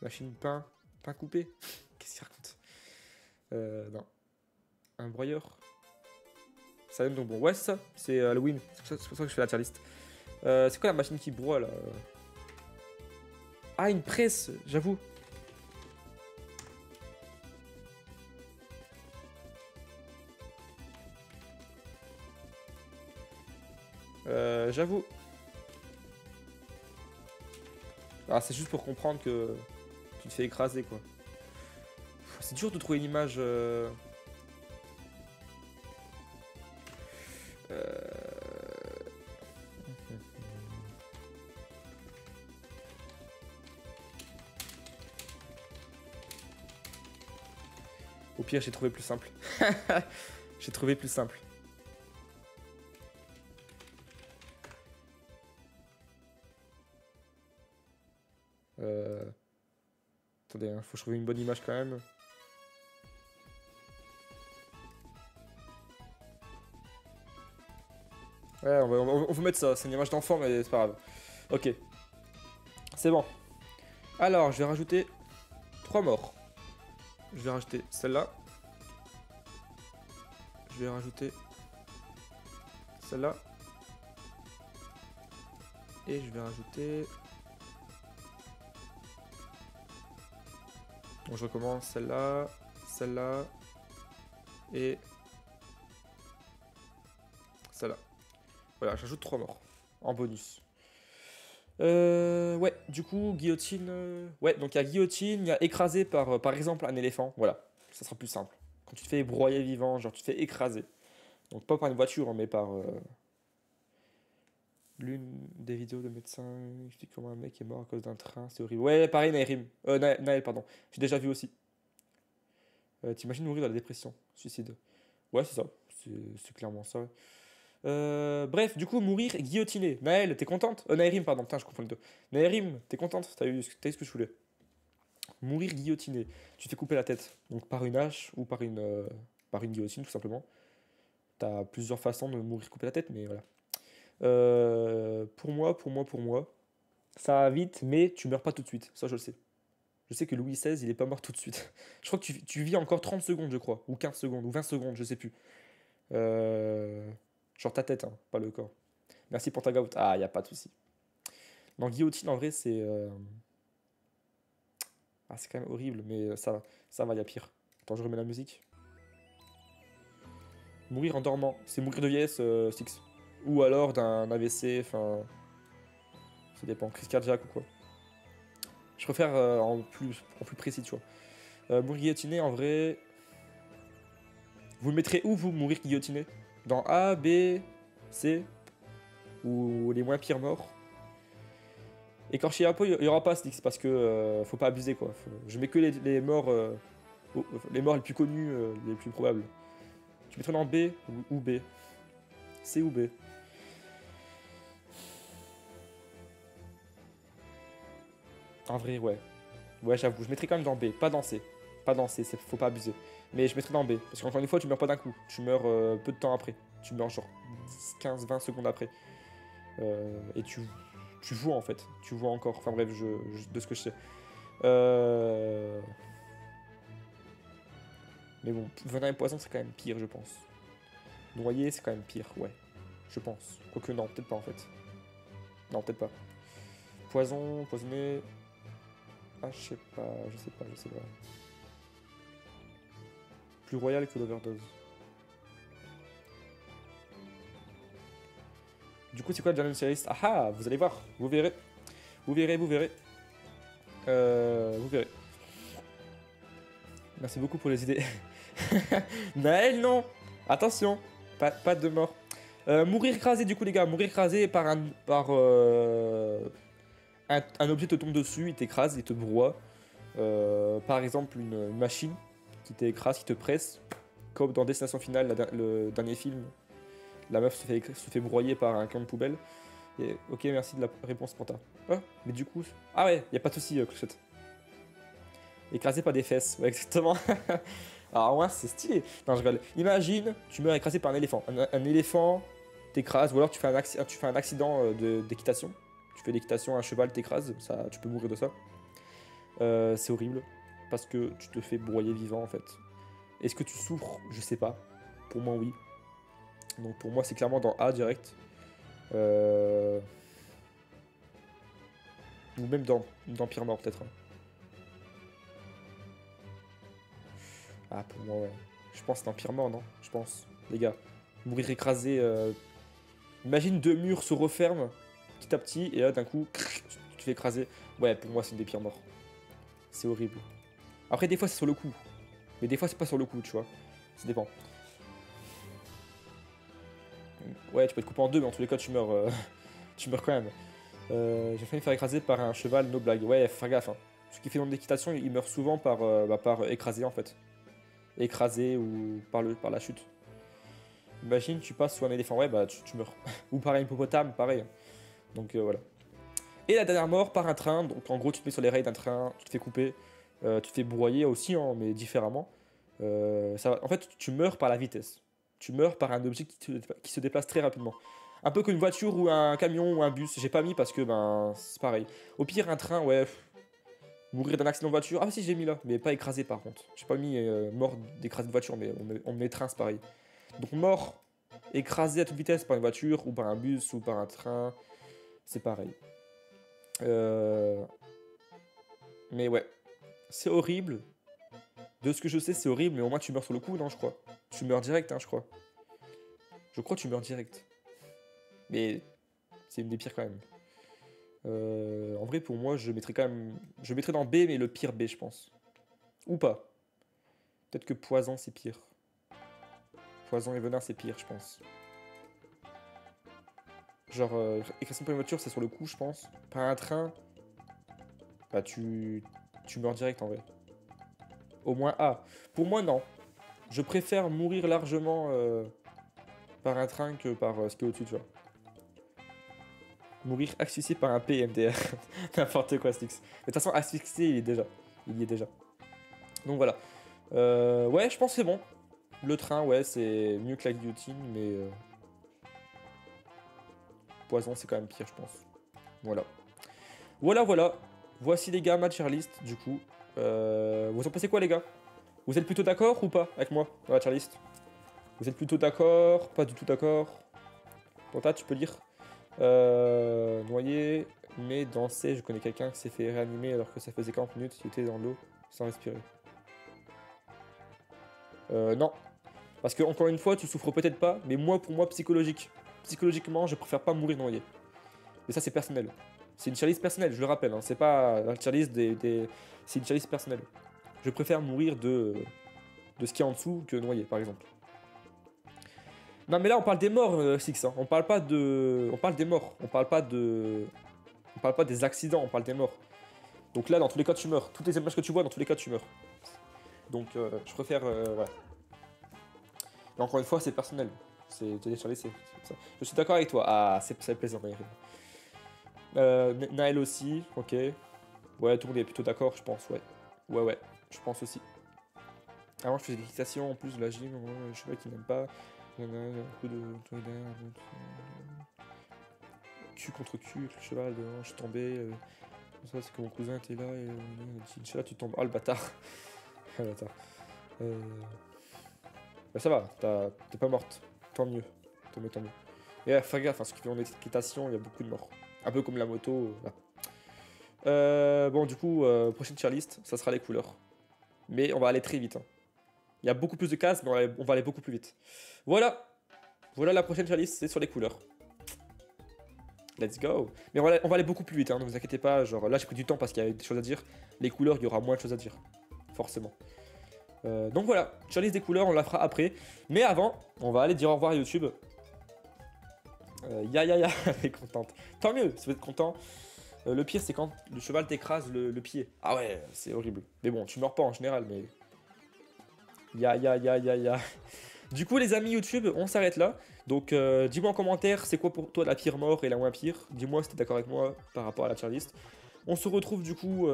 Machine pain. Pain coupé. Qu'est-ce qu'il raconte? Non. Un broyeur. Ça donne donc bon. Ouais, c'est ça. C'est Halloween. C'est pour ça que je fais la tier list. C'est quoi la machine qui broie là? Ah, une presse, j'avoue. J'avoue. Ah, c'est juste pour comprendre que tu te fais écraser quoi. C'est dur de trouver une image. Au pire, j'ai trouvé plus simple. J'ai trouvé plus simple. Attendez, hein, faut que je trouve une bonne image quand même. Ouais, on va mettre ça. C'est une image d'enfant, mais c'est pas grave. Ok. C'est bon. Alors, je vais rajouter 3 morts. Je vais rajouter celle-là. Je vais rajouter celle-là. Et je vais rajouter... Bon, je recommence celle-là, celle-là et celle-là. Voilà, j'ajoute 3 morts en bonus. Ouais, du coup, guillotine... Ouais, donc il y a guillotine, il y a écrasé par exemple un éléphant. Voilà, ça sera plus simple. Quand tu te fais broyer vivant, genre tu te fais écraser. Donc pas par une voiture, hein, mais par... L'une des vidéos de médecins explique comment un mec est mort à cause d'un train, c'est horrible. Ouais, pareil, Naërim. Naël, pardon. J'ai déjà vu aussi. T'imagines mourir dans la dépression, suicide. Ouais, c'est ça. C'est clairement ça. Bref, du coup, mourir guillotiné. Naël, t'es contente? Naërim, pardon, putain, je confonds les deux. Naërim, t'es contente? T'as eu ce que je voulais. Mourir guillotiné. Tu te fais couper la tête. Donc par une hache ou par une guillotine, tout simplement. T'as plusieurs façons de mourir couper la tête, mais voilà. Pour moi, ça va vite, mais tu meurs pas tout de suite. Ça, je le sais. Je sais que Louis XVI, il est pas mort tout de suite. Je crois que tu vis encore 30 secondes, je crois. Ou 15 secondes, ou 20 secondes, je sais plus. Genre ta tête, hein, pas le corps. Merci pour ta gout. Ah, y a pas de souci. Dans guillotine, en vrai, c'est... Ah, c'est quand même horrible, mais ça va, y a pire. Attends, je remets la musique. Mourir en dormant. C'est mourir de vieillesse, Six. Ou alors d'un AVC, enfin... Ça dépend, crise cardiaque ou quoi. Je préfère en plus précis, tu vois. Mourir guillotiné, en vrai... Vous le mettrez où, vous, mourir guillotiné? Dans A, B, C? Ou les moins pires morts? Écorcher un peu, il n'y aura pas Six, parce que faut pas abuser, quoi. Je mets que les morts... les morts les plus connus, les plus probables. Tu mettrais dans B ou B? C ou B? En vrai, ouais. Ouais, j'avoue, je mettrais quand même dans B, pas dans C. Pas dans C, faut pas abuser. Mais je mettrais dans B, parce qu'encore une fois, tu meurs pas d'un coup. Tu meurs peu de temps après. Tu meurs genre 10, 15, 20 secondes après. Et tu vois en fait. Tu vois encore. Enfin bref, de ce que je sais. Mais bon, venin et poison, c'est quand même pire, je pense. Noyer, c'est quand même pire, ouais. Je pense. Quoique non, peut-être pas en fait. Non, peut-être pas. Poison, poisonné... Ah, je sais pas. Plus royal que l'overdose. Du coup, c'est quoi le dernier list? Ah ah, vous allez voir. Vous verrez. Vous verrez. Merci beaucoup pour les idées. Naël, non. Attention. Pas de mort. Mourir écrasé, du coup, les gars. Mourir écrasé par un objet te tombe dessus, il t'écrase, il te broie. Par exemple, une machine qui t'écrase, qui te presse. Comme dans Destination Finale, le dernier film, la meuf se fait broyer par un camion de poubelle. Et, ok, merci de la réponse, Panta. Ah, mais du coup... Ah ouais, y a pas de soucis, Clochette. Écrasé par des fesses, ouais, exactement. Alors ouais, c'est stylé. Non, je rigole. Imagine, tu meurs écrasé par un éléphant. Un éléphant t'écrase, ou alors tu fais un accident d'équitation. Tu fais l'équitation, un cheval t'écrase, ça, tu peux mourir de ça. C'est horrible. parce que tu te fais broyer vivant en fait. Est-ce que tu souffres? Je sais pas. Pour moi, oui. Donc pour moi, c'est clairement dans A direct. Ou même dans pire mort peut-être. Ah, pour moi, ouais. Je pense que c'est dans pire mort, non? Je pense. Les gars, mourir écrasé. Imagine deux murs se referment petit à petit et là d'un coup, tu te fais écraser. Ouais, pour moi, c'est une des pires morts. C'est horrible. Après, des fois, c'est sur le coup. Mais des fois, c'est pas sur le coup, tu vois. Ça dépend. Ouais, tu peux te couper en deux, mais en tous les cas, tu meurs. Tu meurs quand même. J'ai failli me faire écraser par un cheval, no blague. Ouais, faut faire gaffe. Hein. Ceux qui font de l'équitation, ils meurent souvent par écrasé en fait. Écrasé ou par la chute. Imagine, tu passes sous un éléphant, ouais, bah tu meurs. Ou par un hippopotame, pareil. Donc voilà. Et la dernière mort par un train. Donc en gros, tu te mets sur les rails d'un train, tu te fais couper. Tu te fais broyer aussi, hein, mais différemment. En fait, tu meurs par la vitesse. Tu meurs par un objet qui se déplace très rapidement. Un peu comme une voiture ou un camion ou un bus. J'ai pas mis parce que ben c'est pareil. Au pire, un train, ouais. Mourir d'un accident de voiture. Ah si, j'ai mis là, mais pas écrasé par contre. J'ai pas mis mort d'écrasé de voiture, mais on met train, c'est pareil. Donc mort écrasé à toute vitesse par une voiture ou par un bus ou par un train, c'est pareil. Mais ouais, c'est horrible. De ce que je sais, c'est horrible, mais au moins tu meurs sur le coup, non, je crois. Tu meurs direct, hein, je crois. Je crois que tu meurs direct. Mais c'est une des pires quand même. En vrai, pour moi, je mettrais quand même. Je mettrais dans B, mais le pire B, je pense. Ou pas. Peut-être que poison, c'est pire. Poison et venin, c'est pire, je pense. Genre, écrasement par une voiture, c'est sur le coup, je pense. Par un train, bah tu meurs direct en vrai. Au moins A. Pour moi, non. Je préfère mourir largement par un train que par ce qui est au-dessus, tu vois. Mourir asphyxié par un PMDR. N'importe quoi, Stix. Mais de toute façon, asphyxié, il y est déjà. Donc voilà. Ouais, je pense que c'est bon. Le train, ouais, c'est mieux que la guillotine, mais... Poison, c'est quand même pire, je pense. Voilà. Voilà. Voici, les gars, ma tier list, du coup. Vous en pensez quoi, les gars? Vous êtes plutôt d'accord ou pas avec moi dans la tier list? Vous êtes plutôt d'accord? Pas du tout d'accord? Tanta, tu peux lire. Noyé, mais danser. Je connais quelqu'un qui s'est fait réanimer alors que ça faisait 40 minutes qu'il était dans l'eau sans respirer. Non. Parce que, encore une fois, tu souffres peut-être pas, mais pour moi, psychologiquement, je préfère pas mourir noyé. Mais ça, c'est personnel. C'est une tier list personnelle, je le rappelle. Hein. C'est pas la tier list c'est une tier list personnelle. Je préfère mourir de ce qu'il y a en dessous que noyé, par exemple. Non, mais là, on parle des morts, Six. Hein. On parle des morts. On parle pas des accidents, on parle des morts. Donc là, dans tous les cas, tu meurs. Toutes les images que tu vois, dans tous les cas, tu meurs. Donc, je préfère... voilà. Mais encore une fois, c'est personnel. C'est sur les c'est ça. Je suis d'accord avec toi. Ah, c'est plaisant, Naël aussi, ok. Ouais, tout le monde est plutôt d'accord, je pense, ouais. Ouais, je pense aussi. Avant, je faisais de l'équitation, en plus de la gym, je sais pas qui n'aime pas. Un coup de cul contre cul, avec le cheval, je suis tombé. Ça, c'est que mon cousin était là et Inch'Allah, tu tombes. Ah, le bâtard. Ah, le bâtard. Bah, ça va, t'es pas morte. Tant mieux. Tant mieux. Et fais gaffe, hein, ce qui fait en équitation, il y a beaucoup de morts. Un peu comme la moto. Là. Bon, du coup, prochaine tier list, ça sera les couleurs. Mais on va aller très vite. Hein. Il y a beaucoup plus de cases, mais on va aller beaucoup plus vite. Voilà la prochaine tier list, c'est sur les couleurs. Let's go. Mais on va aller beaucoup plus vite, hein, ne vous inquiétez pas. Genre là, j'ai pris du temps parce qu'il y avait des choses à dire. Les couleurs, il y aura moins de choses à dire. Forcément. Donc voilà, tier list des couleurs, on la fera après. Mais avant, on va aller dire au revoir à YouTube. Ya, elle est contente. Tant mieux, si vous êtes content. Le pire, c'est quand le cheval t'écrase le pied. Ah ouais, c'est horrible. Mais bon, tu meurs pas en général, mais... Ya. Du coup, les amis YouTube, on s'arrête là. Donc, dis-moi en commentaire, c'est quoi pour toi la pire mort et la moins pire. Dis-moi si t'es d'accord avec moi par rapport à la tier list. On se retrouve du coup...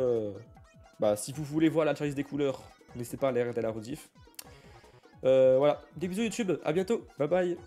si vous voulez voir la tier list des couleurs, n'hésitez pas à aller regarder la rediff. Voilà, des bisous YouTube, à bientôt, bye bye.